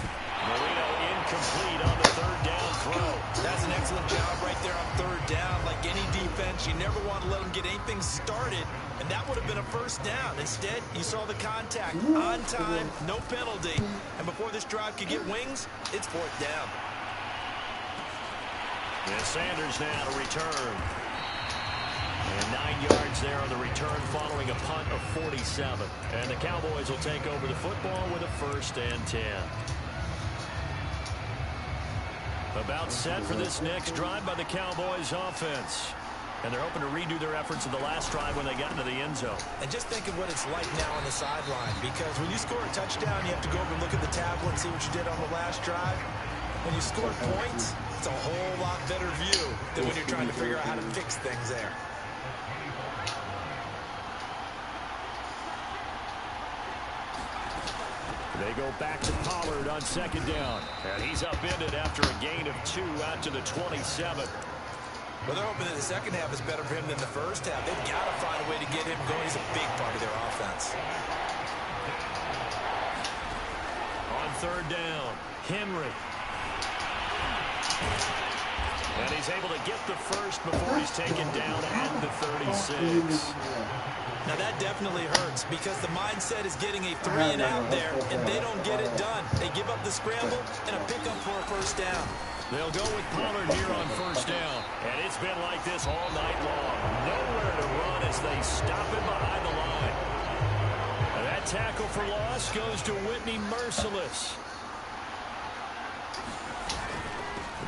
Marino incomplete on the 3rd down throw. That's an excellent job right there on 3rd down. Like any defense, you never want to let them get anything started, and that would have been a 1st down. Instead, you saw the contact on time, no penalty, and before this drive could get wings, it's 4th down. And Sanders now to return. And 9 yards there on the return following a punt of 47. And the Cowboys will take over the football with a 1st and 10. About set for this next drive by the Cowboys offense. And they're hoping to redo their efforts in the last drive when they got into the end zone. And just think of what it's like now on the sideline, because when you score a touchdown, you have to go over and look at the tablet and see what you did on the last drive. When you score points, it's a whole lot better view than when you're trying to figure out how to fix things there. They go back to Pollard on 2nd down. And he's upended after a gain of 2 out to the 27. Well, they're hoping that the second half is better for him than the first half. They've got to find a way to get him going. He's a big part of their offense. On 3rd down, Henry. And he's he's able to get the first before he's taken down at the 36. Now that definitely hurts because the mindset is getting a 3 and out there, and they don't get it done. They give up the scramble and a pickup for a first down. They'll go with Pollard here on first down. And it's been like this all night long. Nowhere to run as they stop him behind the line. And that tackle for loss goes to Whitney Merciless.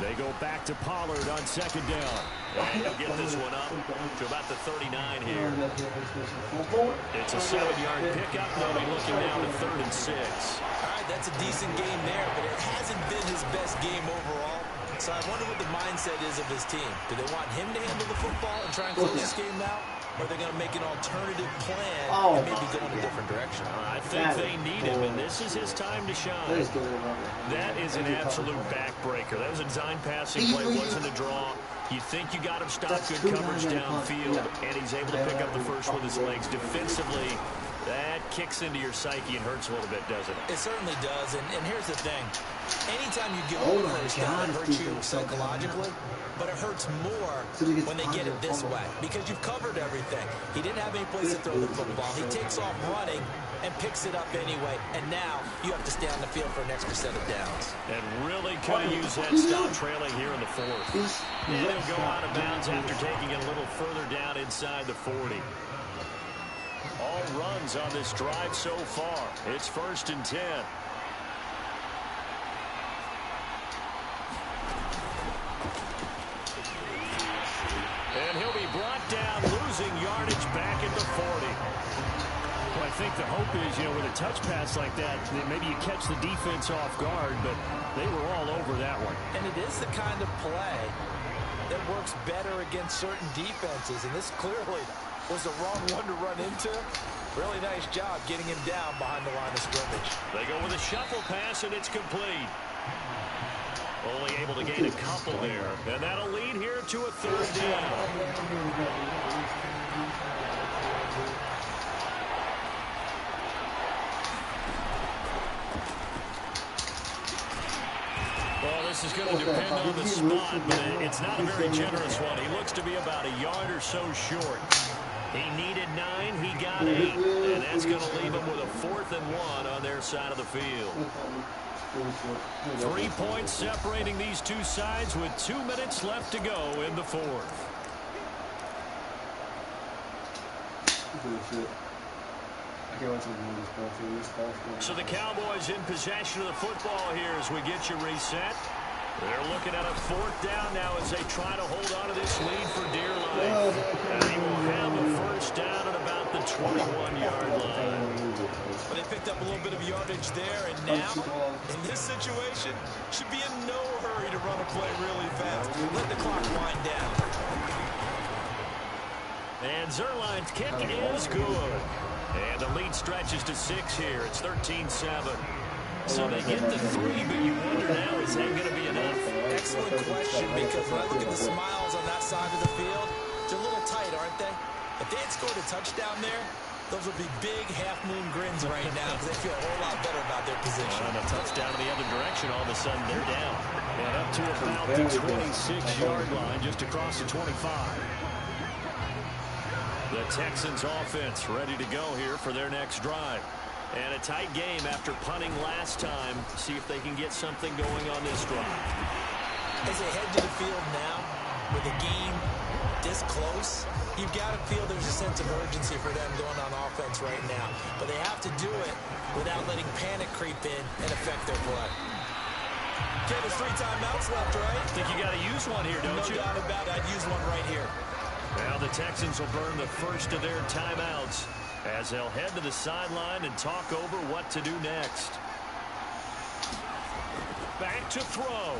They go back to Pollard on second down. And he'll get this one up to about the 39 here. It's a 7-yard pickup. They'll be looking now to 3rd and 6. All right, that's a decent game there, but it hasn't been his best game overall. So I wonder what the mindset is of his team. Do they want him to handle the football and try and close this game out? Or are they going to make an alternative plan and maybe go in a different direction? I think they need him, and this is his time to shine. That is an absolute backbreaker. That was a design passing play, wasn't a draw. You think you got him stopped, good coverage downfield, and he's able to pick up the first with his legs. Defensively, that kicks into your psyche and hurts a little bit, doesn't it? It certainly does, and here's the thing. Anytime you give up a first down, it hurts you psychologically, but it hurts more when they get it this way because you've covered everything. He didn't have any place to throw the football. He takes off running and picks it up anyway, and now you have to stay on the field for an extra set of downs. And really could have used that stop trailing here in the 4th. And he'll go out of bounds after taking it a little further down inside the 40. All runs on this drive so far. It's 1st and 10. And he'll be brought down, losing yardage back at the 40. Well, I think the hope is, with a touch pass like that maybe you catch the defense off guard, but they were all over that one. And it is the kind of play that works better against certain defenses, and this clearly was the wrong one to run into. Really nice job getting him down behind the line of scrimmage. They go with a shuffle pass, and it's complete. Only able to gain a couple there, and that'll lead here to a 3rd down. Well, this is going to depend on the spot, but it's not a very generous one. He looks to be about a yard or so short. He needed 9, he got 8, and that's going to leave him with a 4th and 1 on their side of the field. 3 points separating these two sides with 2 minutes left to go in the 4th. So the Cowboys in possession of the football here as we get you reset. They're looking at a 4th down now as they try to hold on to this lead for dear life. And they will have a first down at about the 21-yard line. But they picked up a little bit of yardage there, and now, in this situation, should be in no hurry to run a play really fast. Let the clock wind down. And Zerline's kick is good. And the lead stretches to 6 here. It's 13-7. So they get the 3, but you wonder now, is that going to be enough? Excellent question, because when I look at the smiles on that side of the field, they're a little tight, aren't they? If they had scored a touchdown there, those would be big half-moon grins right now because they feel a whole lot better about their position. And a touchdown in the other direction, all of a sudden they're down. And up to about the 26-yard line, just across the 25. The Texans offense ready to go here for their next drive. And a tight game after punting last time. See if they can get something going on this drive. As they head to the field now, with the game this close, you've got to feel there's a sense of urgency for them going on offense right now. But they have to do it without letting panic creep in and affect their play. Okay, there's 3 timeouts left, right? I think you got to use one here, don't you? No doubt about it. I'd use one right here. Now the Texans will burn the first of their timeouts as they'll head to the sideline and talk over what to do next. Back to throw.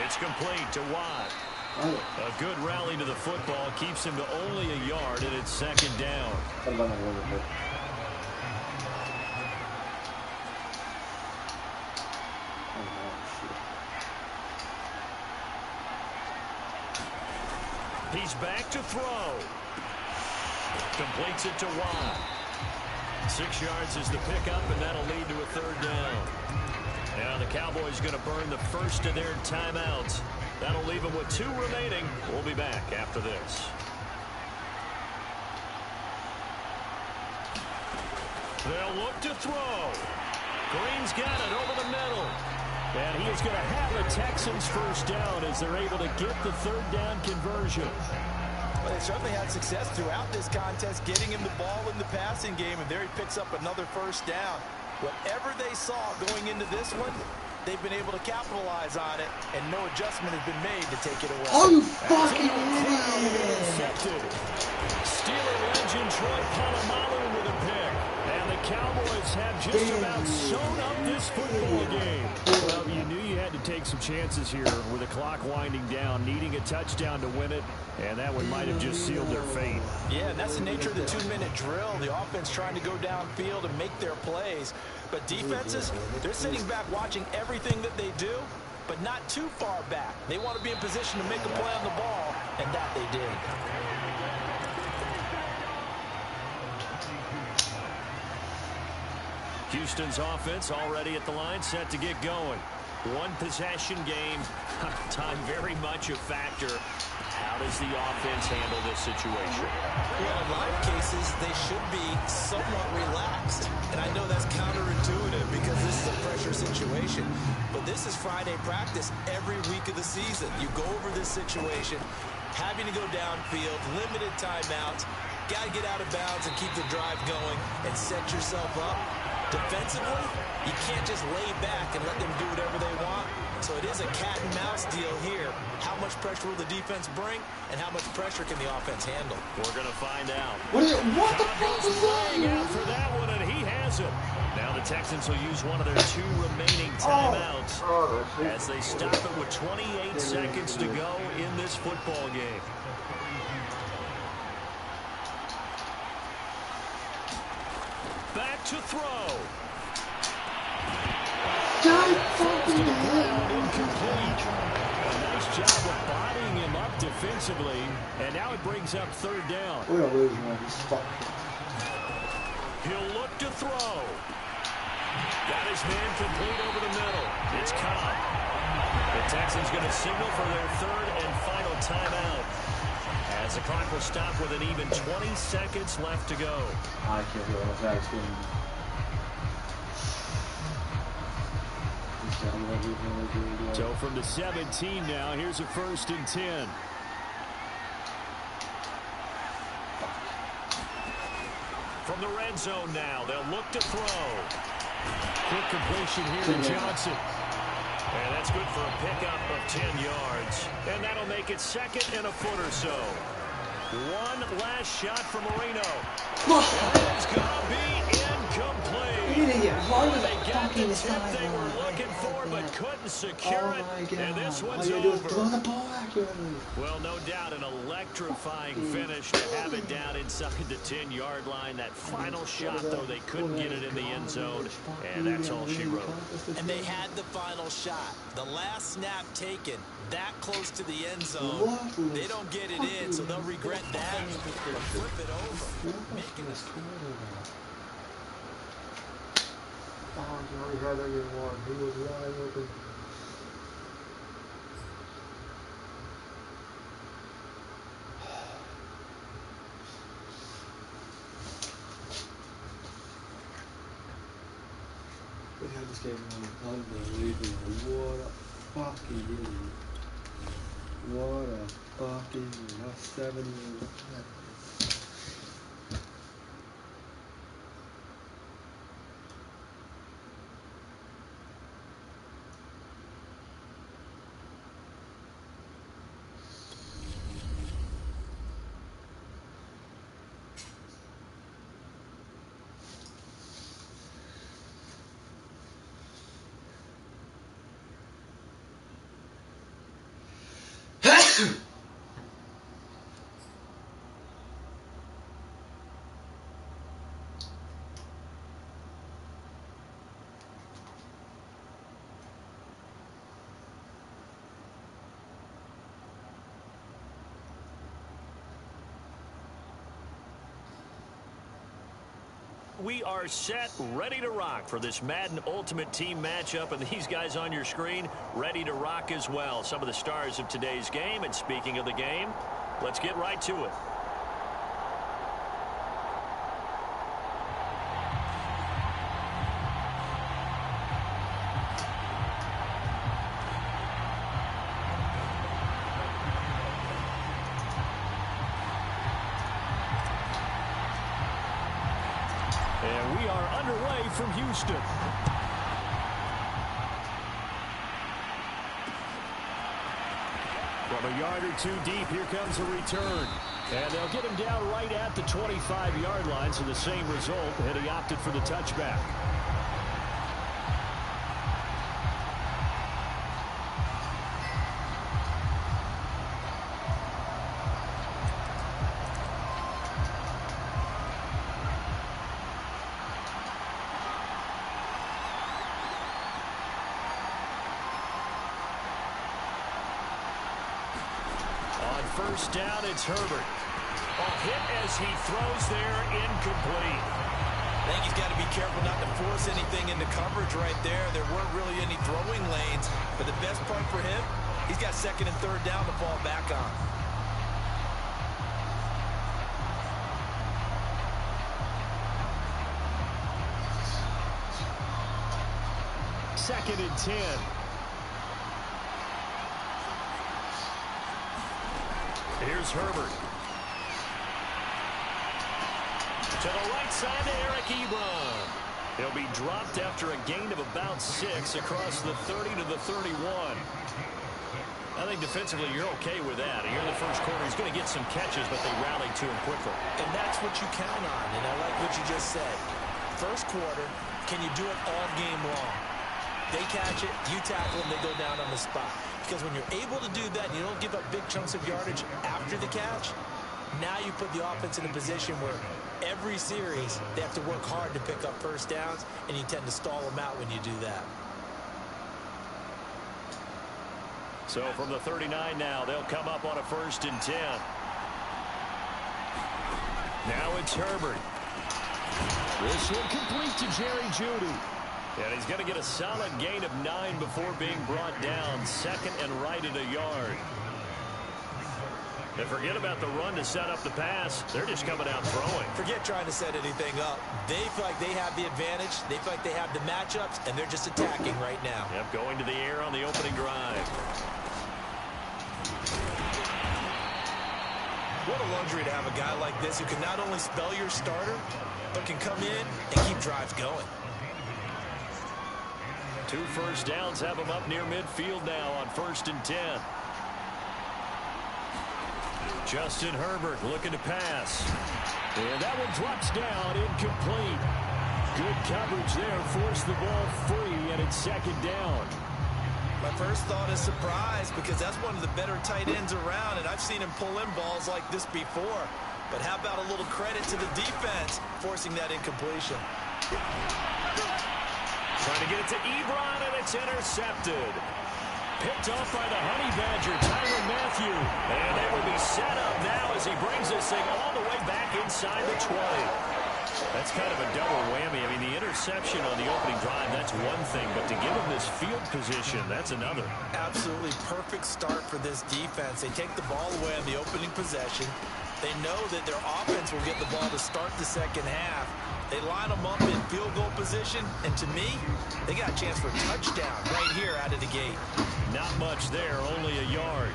It's complete to Watt. A good rally to the football keeps him to only a yard, and it's 2nd down. He's back to throw. Completes it to Watt. 6 yards is the pickup, and that'll lead to a 3rd down. Now the Cowboys going to burn the first of their timeouts That'll leave him with 2 remaining. We'll be back after this. They'll look to throw. Green's got it over the middle. And he is going to have the Texans first down as they're able to get the 3rd down conversion. Well, they certainly had success throughout this contest, getting him the ball in the passing game, and there he picks up another first down. Whatever they saw going into this one, they've been able to capitalize on it, and no adjustment has been made to take it away. Oh, you fucking idiot! Steeler legend Troy Polamalu with a pick. And the Cowboys have just about sewn up this football game. Well, you knew you had to take some chances here with the clock winding down, needing a touchdown to win it, and that one might have just sealed their fate. Yeah, and that's the nature of the 2-minute drill. The offense trying to go downfield and make their plays. But defenses, they're sitting back watching everything that they do, but not too far back. They want to be in position to make a play on the ball, and that they did. Houston's offense already at the line, set to get going. 1-possession game. Time very much a factor. How does the offense handle this situation? Well, in a lot of cases, they should be somewhat relaxed. And I know that's counterintuitive because this is a pressure situation. But this is Friday practice every week of the season. You go over this situation, having to go downfield, limited timeouts, got to get out of bounds and keep the drive going and set yourself up. Defensively, you can't just lay back and let them do whatever they want. So it is a cat and mouse deal here. How much pressure will the defense bring, and how much pressure can the offense handle? We're going to find out. What the fuck was Laying that? out for that one, and he has it. Now the Texans will use one of their 2 remaining timeouts as they stop it with 28 seconds to go in this football game. Back to throw. Incomplete. A nice job of bodying him up defensively, and now it brings up 3rd down. We're gonna lose one. He's fucked. He'll look to throw. Got his man complete over the middle. It's Cobb. The Texans going to signal for their 3rd and final timeout, as the clock will stop with an even 20 seconds left to go. I can't hear what that's doing. So from the 17 now, here's a 1st and 10. From the red zone now, they'll look to throw. Quick completion here to Johnson. And that's good for a pickup of 10 yards. And that'll make it 2nd and a foot or so. One last shot from Marino. And it's going to be incomplete. Idiot. Why was They got the tip fucking they were looking for, but couldn't secure it. And this one's over. Throw the ball accurately. Well, no doubt an electrifying finish to have it down inside the 10-yard line. That final shot, though, they couldn't get it in the end zone, and that's all she wrote. And they had the final shot. The last snap taken that close to the end zone. They don't get it in, so they'll regret that. But flip it over. Making a already had that game won. He was wide open. We had this game won. Unbelievable. What a fucking idiot. What a fucking idiot. That's 7 years. we are set, ready to rock for this Madden Ultimate Team matchup. And these guys on your screen, ready to rock as well. Some of the stars of today's game. And speaking of the game, let's get right to it. And we are underway from Houston. From a yard or two deep, here comes a return. And they'll get him down right at the 25-yard line, so the same result, and he opted for the touchback. First down, it's Herbert. A hit as he throws there, incomplete. I think he's got to be careful not to force anything into coverage right there. There weren't really any throwing lanes, but the best part for him, he's got second and third down to fall back on. Second and 10. Here's Herbert. To the right side to Eric Ebron. He'll be dropped after a gain of about 6 across the 30 to the 31. I think defensively you're okay with that. Here in the first quarter, he's going to get some catches, but they rallied to him quickly. And that's what you count on, and I like what you just said. First quarter, can you do it all game long? They catch it, you tackle them, they go down on the spot. Because when you're able to do that and you don't give up big chunks of yardage after the catch, now you put the offense in a position where every series they have to work hard to pick up first downs, and you tend to stall them out when you do that. So from the 39 now, they'll come up on a 1st and 10. Now it's Herbert. This one complete to Jerry Jeudy. And he's going to get a solid gain of 9 before being brought down. Second and right at a yard. And forget about the run to set up the pass. They're just coming out throwing. Forget trying to set anything up. They feel like they have the advantage. They feel like they have the matchups, and they're just attacking right now. Yep, going to the air on the opening drive. What a luxury to have a guy like this who can not only spell your starter, but can come in and keep drives going. 2 first downs have him up near midfield now on 1st and 10. Justin Herbert looking to pass. And that one drops down, incomplete. Good coverage there, forced the ball free, and it's 2nd down. My first thought is surprise, because that's one of the better tight ends around, and I've seen him pull in balls like this before. But how about a little credit to the defense forcing that incompletion? Trying to get it to Ebron, and it's intercepted. Picked off by the Honey Badger, Tyrann Mathieu. And they will be set up now as he brings this thing all the way back inside the 20. That's kind of a double whammy. I mean, the interception on the opening drive, that's one thing. But to give him this field position, that's another. Absolutely perfect start for this defense. They take the ball away on the opening possession. They know that their offense will get the ball to start the second half. They line them up in field goal position, and to me, they got a chance for a touchdown right here out of the gate. Not much there, only a yard.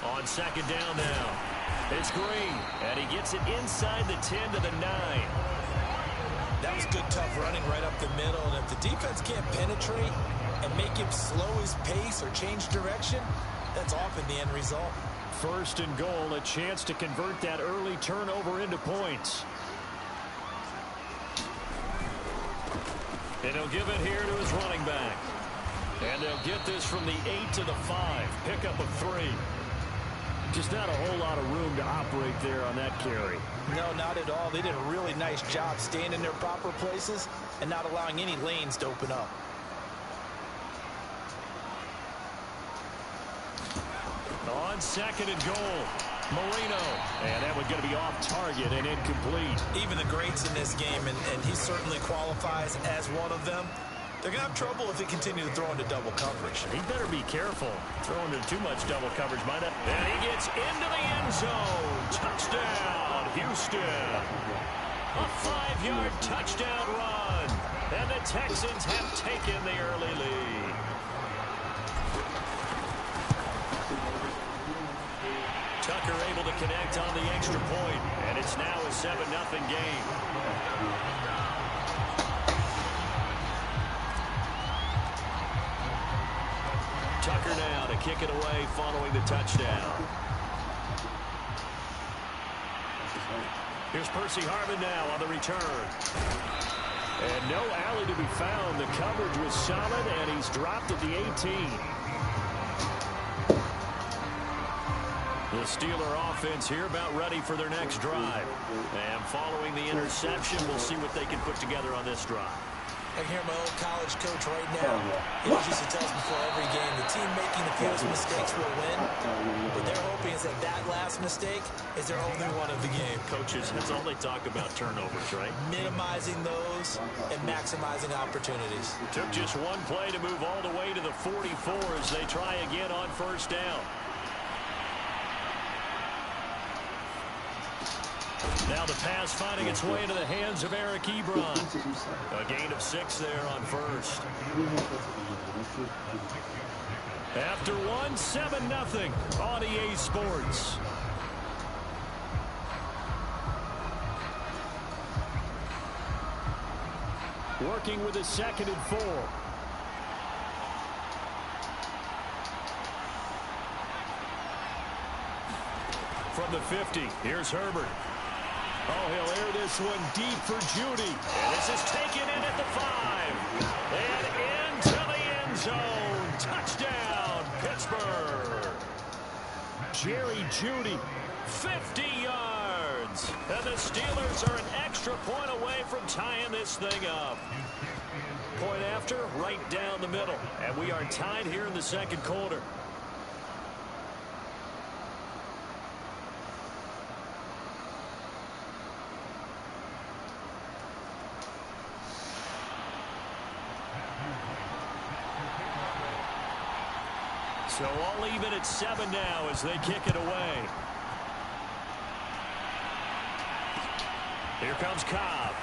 On 2nd down now, it's Green, and he gets it inside the 10 to the 9. That was good, tough running right up the middle, and if the defense can't penetrate and make him slow his pace or change direction, that's often the end result. 1st and goal, a chance to convert that early turnover into points. And he'll give it here to his running back. And they'll get this from the 8 to the 5. Pickup of 3. Just not a whole lot of room to operate there on that carry. No, not at all. They did a really nice job staying in their proper places and not allowing any lanes to open up. On on 2nd and goal. Marino, and that one's going to be off target and incomplete. Even the greats in this game, and he certainly qualifies as one of them, they're going to have trouble if they continue to throw into double coverage. He better be careful. Throwing into too much double coverage might have. And he gets into the end zone. Touchdown, Houston. A 5-yard touchdown run. And the Texans have taken the early lead. Tucker able to connect on the extra point, and it's now a 7-0 game. Tucker now to kick it away following the touchdown. Here's Percy Harvin now on the return. And no alley to be found. The coverage was solid, and he's dropped at the 18. The Steeler offense here about ready for their next drive. And following the interception, we'll see what they can put together on this drive. I can hear my old college coach right now. He always used to tell us before every game, the team making the fewest mistakes will win. What they're hoping is that that last mistake is their only one of the game. Coaches, that's all they talk about, turnovers, right? Minimizing those and maximizing opportunities. Took just one play to move all the way to the 44 as they try again on first down. Now the pass finding its way into the hands of Eric Ebron. A gain of 6 there on first. After one, 7-0 on EA Sports. Working with a 2nd and 4. From the 50, here's Herbert. Oh, he'll air this one deep for Judy. And this is taken in at the 5. And into the end zone. Touchdown, Pittsburgh. Jerry Judy, 50 yards. And the Steelers are an extra point away from tying this thing up. Point after, right down the middle. And we are tied here in the 2nd quarter. So all even at 7 now as they kick it away. Here comes Cobb.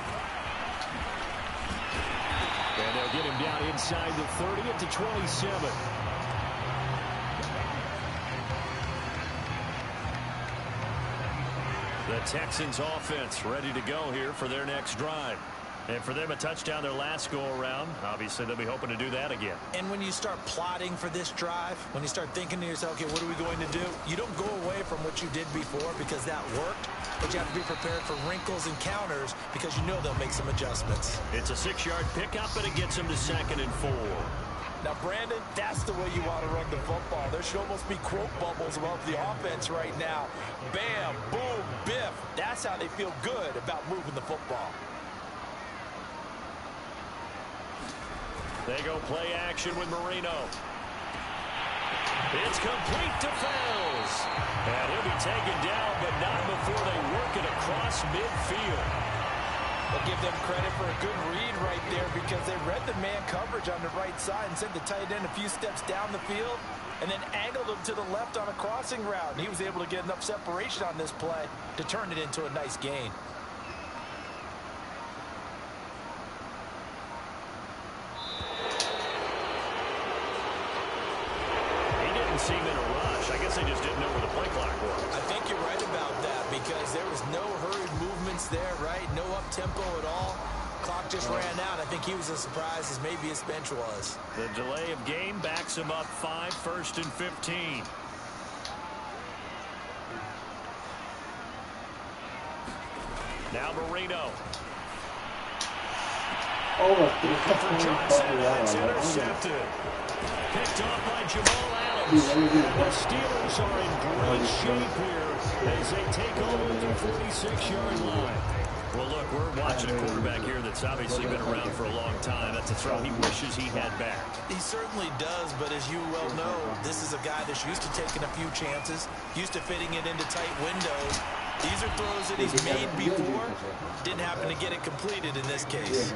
And they'll get him down inside the 30 at the 27. The Texans offense ready to go here for their next drive. And for them, a touchdown their last go-around. Obviously, they'll be hoping to do that again. And when you start plotting for this drive, when you start thinking to yourself, okay, what are we going to do? You don't go away from what you did before because that worked, but you have to be prepared for wrinkles and counters because you know they'll make some adjustments. It's a 6-yard pickup, but it gets them to 2nd and 4. Now, Brandon, that's the way you want to run the football. There should almost be quote bubbles above the offense right now. Bam, boom, biff. That's how they feel good about moving the football. They go play action with Marino. It's complete to Fells. And he'll be taken down, but not before they work it across midfield. We'll give them credit for a good read right there because they read the man coverage on the right side and sent the tight end a few steps down the field and then angled him to the left on a crossing route. And he was able to get enough separation on this play to turn it into a nice gain. Seem in a rush. I guess they just didn't know where the play clock was. I think you're right about that because there was no hurried movements there, right? No up-tempo at all. Clock just ran out. I think he was as surprised as maybe his bench was. The delay of game backs him up 5, 1st and 15. Now Marino. For Johnson, it's intercepted. Picked off by Jamal Adams. The Steelers are in great shape here as they take over the 46-yard line. Well, look, we're watching a quarterback here that's obviously been around for a long time. That's a throw he wishes he had back. He certainly does, but as you well know, this is a guy that's used to taking a few chances, used to fitting it into tight windows. These are throws that he's made before. Didn't happen to get it completed in this case.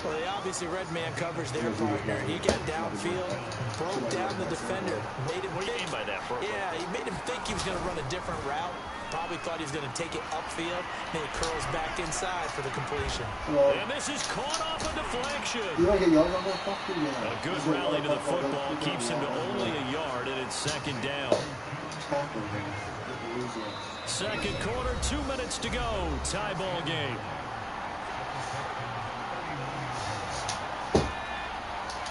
Well, they obviously read man coverage their partner. He got downfield, broke down the defender, made him What do you mean by that, bro? Yeah, he made him think he was going to run a different route. Probably thought he was going to take it upfield. Then it curls back inside for the completion. And this is caught off a deflection. A good rally to the football keeps him to only a yard, and it's second down. Second quarter, 2 minutes to go. Tie ball game.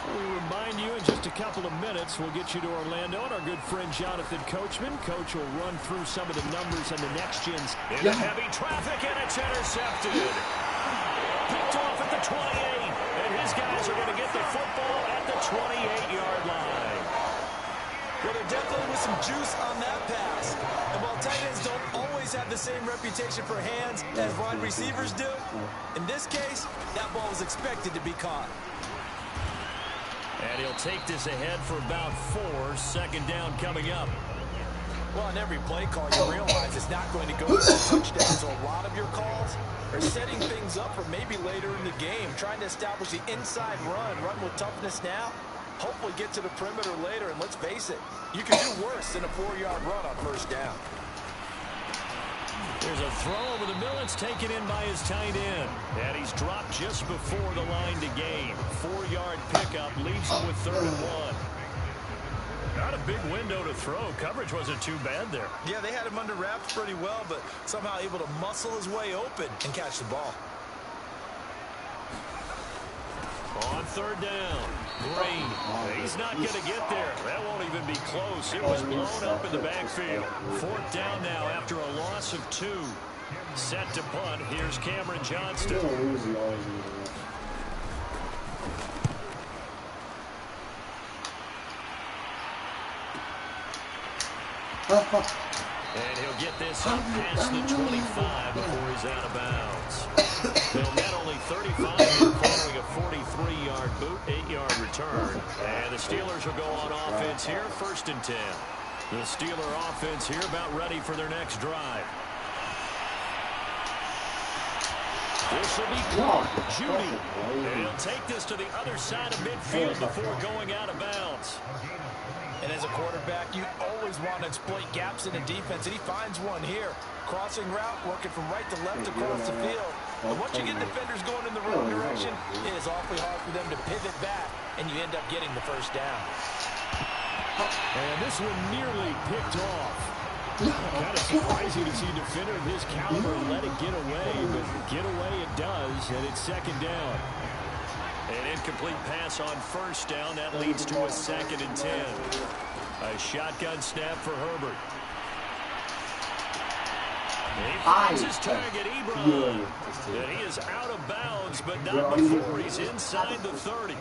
We'll remind you in just a couple of minutes, we'll get you to Orlando and our good friend Jonathan Coachman. Coach will run through some of the numbers and the next gens. Into heavy traffic, and it's intercepted. Picked off at the 28, and his guys are going to get the football at the 28-yard line. Well, there definitely was some juice on that pass. And while tight ends don't always have the same reputation for hands as wide receivers do, in this case, that ball was expected to be caught. And he'll take this ahead for about 4. Second down coming up. Well, on every play call, you realize it's not going to go for a touchdown. So a lot of your calls are setting things up for maybe later in the game, trying to establish the inside run with toughness now. Hopefully get to the perimeter later, and let's face it, you can do worse than a 4-yard run on first down. There's a throw over the middle. It's taken in by his tight end. And he's dropped just before the line to gain. 4-yard pickup leaves him with 3rd and 1. Not a big window to throw. Coverage wasn't too bad there. Yeah, they had him under wraps pretty well, but somehow able to muscle his way open and catch the ball. On 3rd down, Green. He's not going to get there. That won't even be close. It was blown up in the backfield. 4th down now after a loss of 2. Set to punt. Here's Cameron Johnston. And he'll get this up past the 25 before he's out of bounds. They'll net only 35 following a 43-yard boot, 8-yard return. And the Steelers will go on offense here, 1st and 10. The Steeler offense here about ready for their next drive. This will be caught. Judy. And he'll take this to the other side of midfield before going out of bounds. And as a quarterback, you always want to exploit gaps in the defense, and he finds one here. Crossing route, working from right to left across the field. And once you get defenders going in the wrong direction, it is awfully hard for them to pivot back, and you end up getting the first down. And this one nearly picked off. Kind of surprising to see a defender of his caliber let it get away, but get away it does, and it's 2nd down. An incomplete pass on 1st down. That leads to a 2nd and 10. A shotgun snap for Herbert. He finds his target, Ebron. And he is out of bounds, but not before he's inside the 30.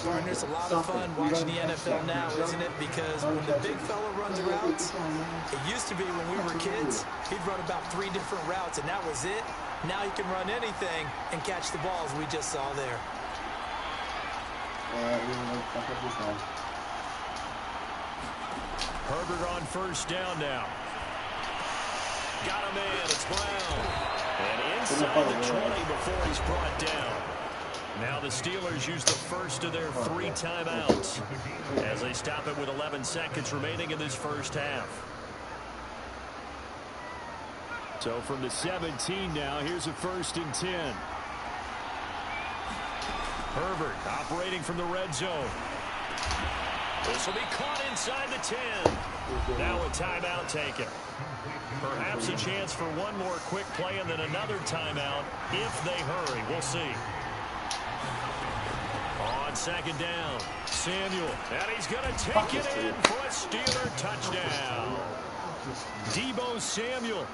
And there's a lot of fun watching the NFL now, isn't it? Because when the big fella runs routes, it used to be when we were kids, he'd run about 3 different routes, and that was it. Now he can run anything and catch the balls we just saw there. Herbert on 1st down now. Got a man, it's Brown. And inside the 20 before he's brought down. Now the Steelers use the first of their 3 timeouts as they stop it with 11 seconds remaining in this first half. So from the 17 now, here's a 1st and 10. Herbert operating from the red zone. This will be caught inside the 10. Now a timeout taken. Perhaps a chance for one more quick play and then another timeout if they hurry. We'll see. On 2nd down, Samuel. And he's going to take it in for a Steeler touchdown. Deebo Samuel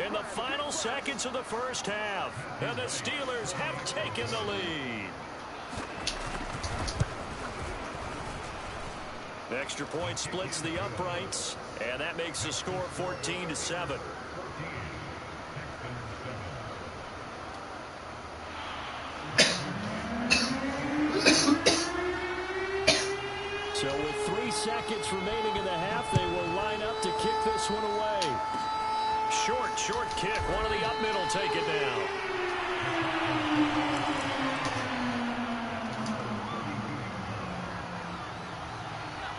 in the final seconds of the first half. And the Steelers have taken the lead. Extra point splits the uprights, and that makes the score 14-7. seconds remaining in the half. They will line up to kick this one away. Short kick. One of the up middle take it down.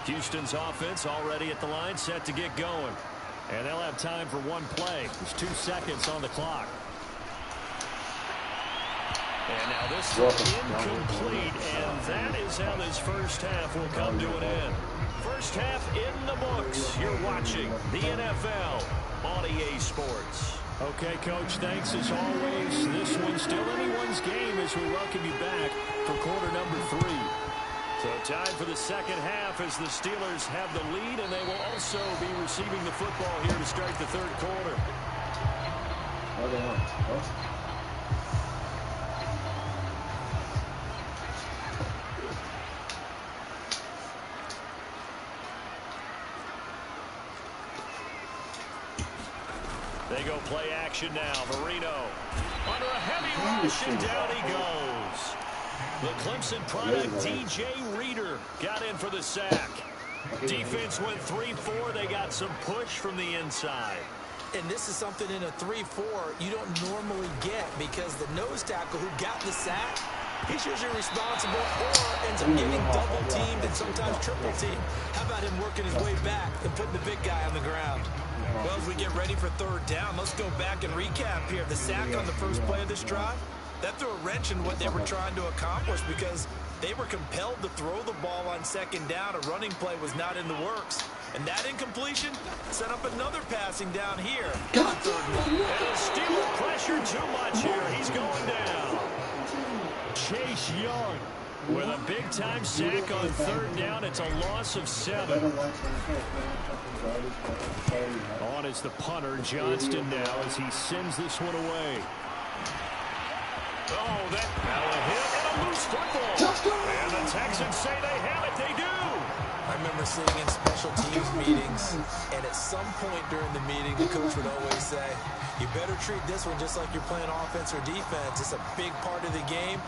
Houston's offense already at the line, set to get going. And they'll have time for one play. There's 2 seconds on the clock. And now this is incomplete, and that is how this first half will come to an end. First half in the books. You're watching the NFL on EA Sports. Okay, Coach, thanks as always. This one's still anyone's game as we welcome you back for quarter number 3. So time for the second half as the Steelers have the lead, and they will also be receiving the football here to start the third quarter. They go play action now. Marino under a heavy rush, and down he goes. The Clemson product, DJ Reader, got in for the sack. Defense went 3-4. They got some push from the inside. And this is something in a 3-4 you don't normally get, because the nose tackle who got the sack, he's usually responsible or ends up getting double teamed and sometimes triple teamed. How about him working his way back and putting the big guy on the ground? Well, as we get ready for third down, let's go back and recap here. The sack on the first play of this drive, that threw a wrench in what they were trying to accomplish, because they were compelled to throw the ball on second down. A running play was not in the works. And that incompletion set up another passing down here. On third down. And Steeler pressure too much here. He's going down. Chase Young with a big-time sack on third down. It's a loss of 7. On is the punter, Johnston, now as he sends this one away. Oh, that now a hit and a loose football. And the Texans say they have it. They do. I remember sitting in special teams meetings, and at some point during the meeting, the coach would always say, you better treat this one just like you're playing offense or defense. It's a big part of the game.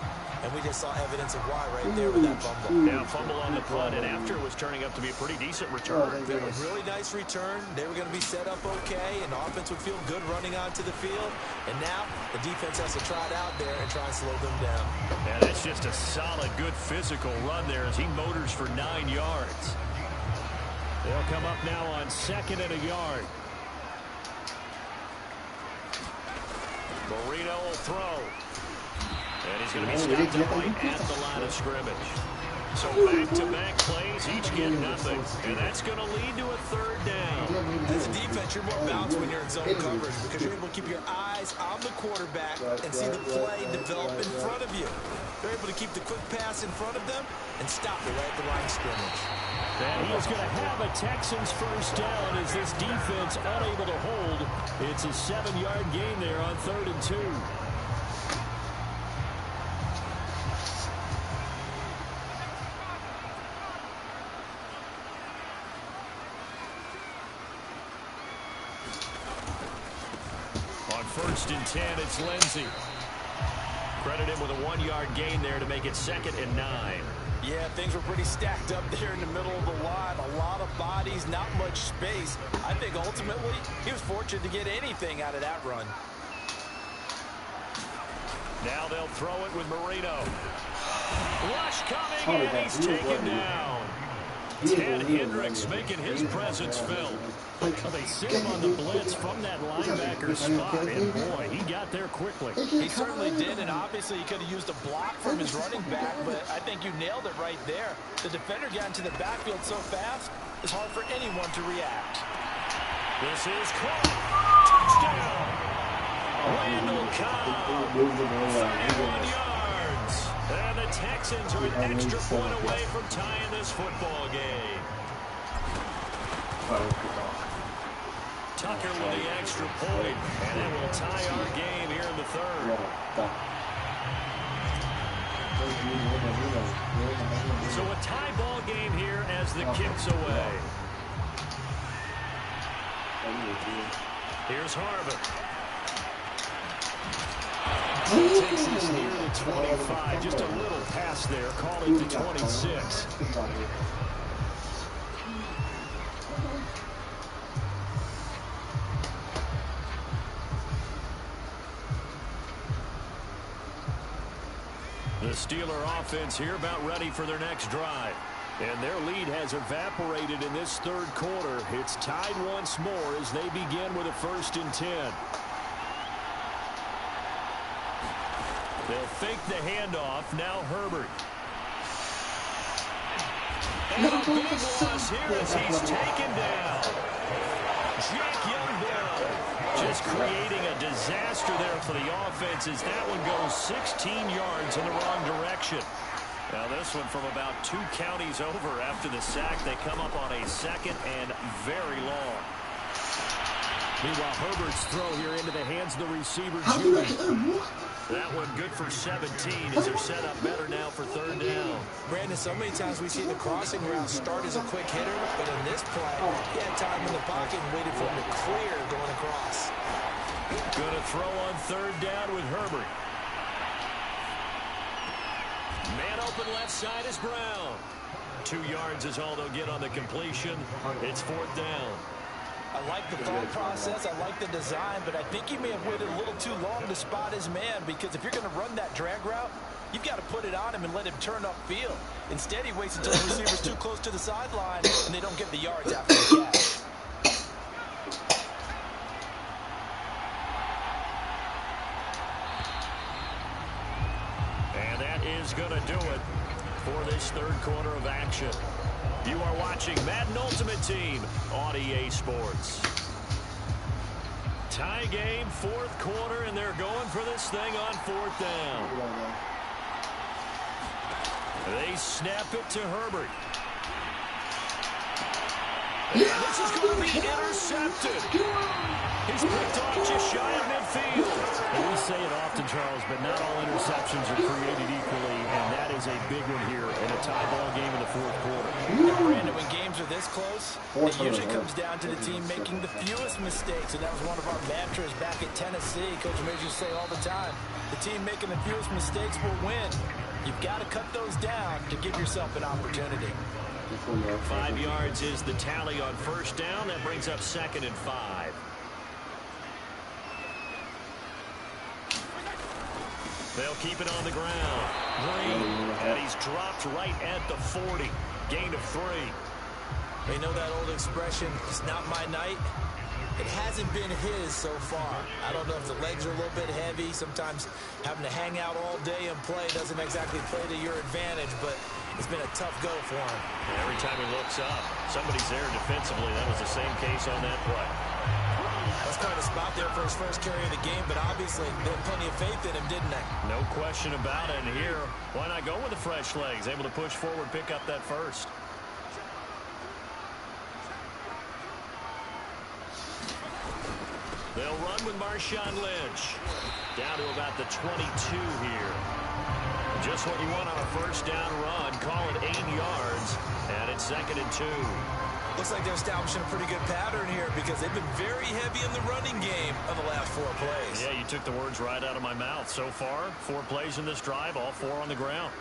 And we just saw evidence of why right there with that fumble. Now fumble on the punt, and after it was turning up to be a pretty decent return. A really nice return. They were going to be set up okay, and the offense would feel good running onto the field. And now the defense has to try it out there and try and slow them down. And that's just a solid, good physical run there as he motors for 9 yards. They'll come up now on 2nd and a yard. Marino will throw. And he's going to be stopped right at the line of scrimmage. So back-to-back plays, each get nothing. And that's going to lead to a third down. As a defense, you're more balanced when you're in zone coverage, because you're able to keep your eyes on the quarterback and see the play develop in front of you. They're able to keep the quick pass in front of them and stop it right at the line of scrimmage. And he's going to have a Texans first down as this defense unable to hold. It's a 7-yard gain there on 3rd and 2. On 1st and 10, it's Lindsey. Credit him with a 1-yard gain there to make it 2nd and 9. Yeah, things were pretty stacked up there in the middle of the line. A lot of bodies, not much space. I think ultimately he was fortunate to get anything out of that run. Now they'll throw it with Marino. Rush coming, and he's taken down. Ted Hendricks making his presence felt. Well, they sit him on the blitz from that linebacker spot, and boy, he got there quickly. He certainly did, and obviously he could have used a block from his running back, but I think you nailed it right there. The defender got into the backfield so fast, it's hard for anyone to react. This is caught. Touchdown. Randall Cobb, 31 yards. And the Texans are an extra point away from tying this football game. Tucker with the extra point, and it will tie our game here in the 3rd. So a tie ball game here as the kick's away. Here's Harvin. Takes this near the 25, just a little pass there, call it to 26. The Steeler offense here about ready for their next drive. And their lead has evaporated in this third quarter. It's tied once more as they begin with a 1st and 10. They'll fake the handoff. Now Herbert. And a big loss here as he's taken down. Jack Youngberg just creating a disaster there for the offense as that one goes 16 yards in the wrong direction. Now this one from about 2 counties over after the sack. They come up on a 2nd and very long. Meanwhile, Herbert's throw here into the hands of the receiver, Judy. That one good for 17 as they're set up better now for 3rd down. Brandon, so many times we see the crossing route start as a quick hitter, but in this play, he had time in the pocket and waited for him to clear going across. Going to throw on 3rd down with Herbert. Man open left side is Brown. 2 yards is all they'll get on the completion. It's 4th down. I like the thought process. I like the design, but I think he may have waited a little too long to spot his man, because if you're going to run that drag route, you've got to put it on him and let him turn upfield. Instead, he waits until the receiver's too close to the sideline, and they don't get the yards after the catch. And that is going to do it for this 3rd quarter of action. You are watching Madden Ultimate Team on EA Sports. Tie game, 4th quarter, and they're going for this thing on 4th down. They snap it to Herbert. And this is going to be intercepted. He's picked off just shy of midfield. And we say it often, Charles, but not all interceptions are created equally, and that is a big one here in a tie ball game in the 4th quarter. Now, Brandon, when games are this close, it usually comes down to the team making the fewest mistakes, and that was one of our mantras back at Tennessee. Coach Major say all the time, the team making the fewest mistakes will win. You've got to cut those down to give yourself an opportunity. 5 yards is the tally on 1st down. That brings up 2nd and 5. They'll keep it on the ground. Green, and he's dropped right at the 40. Gain of 3. We know that old expression, it's not my night. It hasn't been his so far. I don't know if the legs are a little bit heavy. Sometimes having to hang out all day and play doesn't exactly play to your advantage, but it's been a tough go for him. Every time he looks up, somebody's there defensively. That was the same case on that play. That's quite a spot there for his first carry of the game, but obviously they had plenty of faith in him, didn't they? No question about it. And here, why not go with the fresh legs? Able to push forward, pick up that first. They'll run with Marshawn Lynch. Down to about the 22 here. Just what you want on a 1st down run. Call it 8 yards, and it's 2nd and 2. Looks like they're establishing a pretty good pattern here, because they've been very heavy in the running game of the last 4 plays. Yeah, you took the words right out of my mouth. So far, 4 plays in this drive, all 4 on the ground.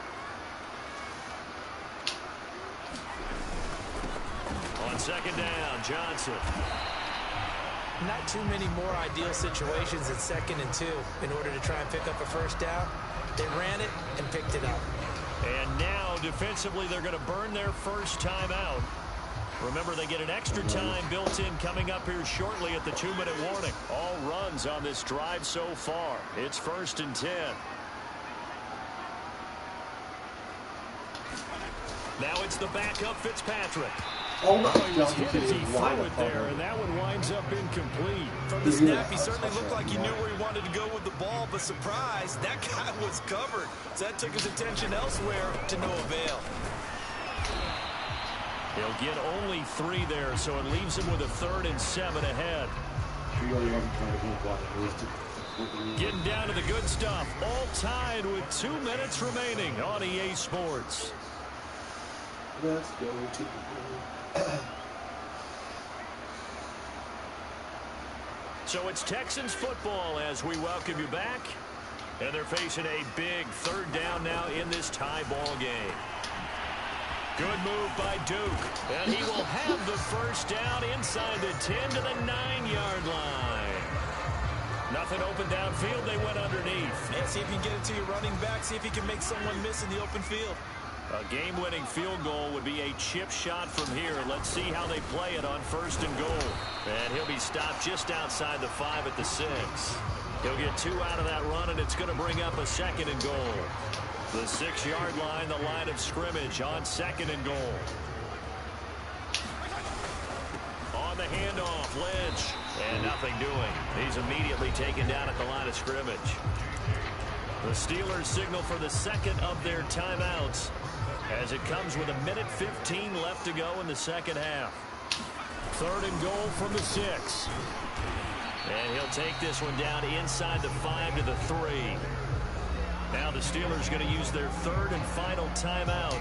On 2nd down, Johnson. Not too many more ideal situations at 2nd and 2 in order to try and pick up a 1st down. They ran it and picked it up. And now, defensively, they're going to burn their first time out. Remember, they get an extra time built in coming up here shortly at the 2-minute warning. All runs on this drive so far. It's 1st and 10. Now it's the backup Fitzpatrick. Oh my He was God, hit as he threw it there, and that one winds up incomplete. From the snap, he certainly looked like he knew where he wanted to go with the ball, but surprise, that guy was covered. So that took his attention elsewhere to no avail. He'll get only 3 there, so it leaves him with a 3rd and 7 ahead. Getting down to the good stuff. All tied with 2 minutes remaining on EA Sports. Let's go to So it's Texans football as we welcome you back. And they're facing a big 3rd down now in this tie ball game. Good move by Duke. And he will have the 1st down inside the 10 to the 9-yard line. Nothing open downfield. They went underneath. And see if you can get it to your running back. See if you can make someone miss in the open field. A game-winning field goal would be a chip shot from here. Let's see how they play it on 1st and goal. And he'll be stopped just outside the 5 at the 6. He'll get 2 out of that run, and it's going to bring up a 2nd and goal. The 6-yard line, the line of scrimmage on 2nd and goal. On the handoff, Lynch. And nothing doing. He's immediately taken down at the line of scrimmage. The Steelers signal for the 2nd of their timeouts as it comes with 1:15 left to go in the 2nd half. 3rd and goal from the 6. And he'll take this one down inside the 5 to the 3. Now the Steelers going to use their 3rd and final timeout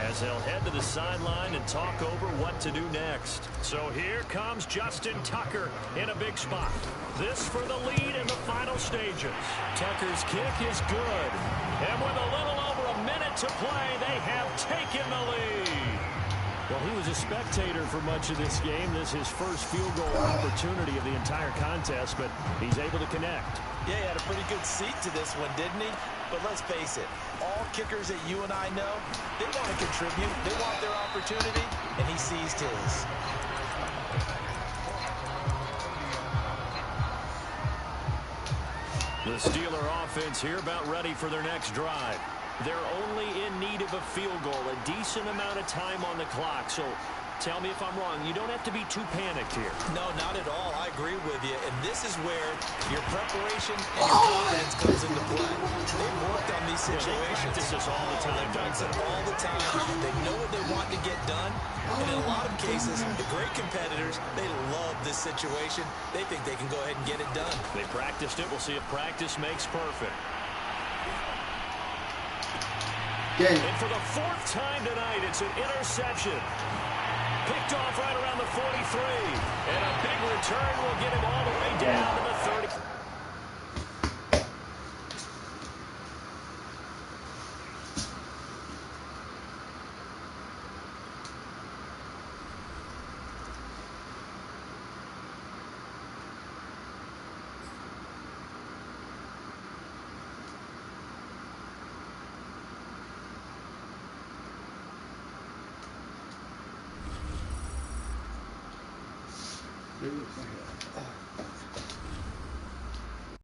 as they'll head to the sideline and talk over what to do next. So here comes Justin Tucker in a big spot. This for the lead in the final stages. Tucker's kick is good. And with a little over a minute to play, they have taken the lead. Well, he was a spectator for much of this game. This is his first field goal opportunity of the entire contest, but he's able to connect. Yeah, he had a pretty good seat to this one, didn't he? But let's face it, all kickers that you and I know, they want to contribute. They want their opportunity, and he seized his. The Steeler offense here about ready for their next drive. They're only in need of a field goal, a decent amount of time on the clock. So tell me if I'm wrong. You don't have to be too panicked here. No, not at all. I agree with you. And this is where your preparation and your confidence comes into play. They've worked on these situations. They practice this all the time. They practice it all the time. They know what they want to get done. And in a lot of cases, the great competitors, they love this situation. They think they can go ahead and get it done. They practiced it. We'll see if practice makes perfect. Game. And for the 4th time tonight, it's an interception. Picked off right around the 43. And a big return will get him all the way down to the 30.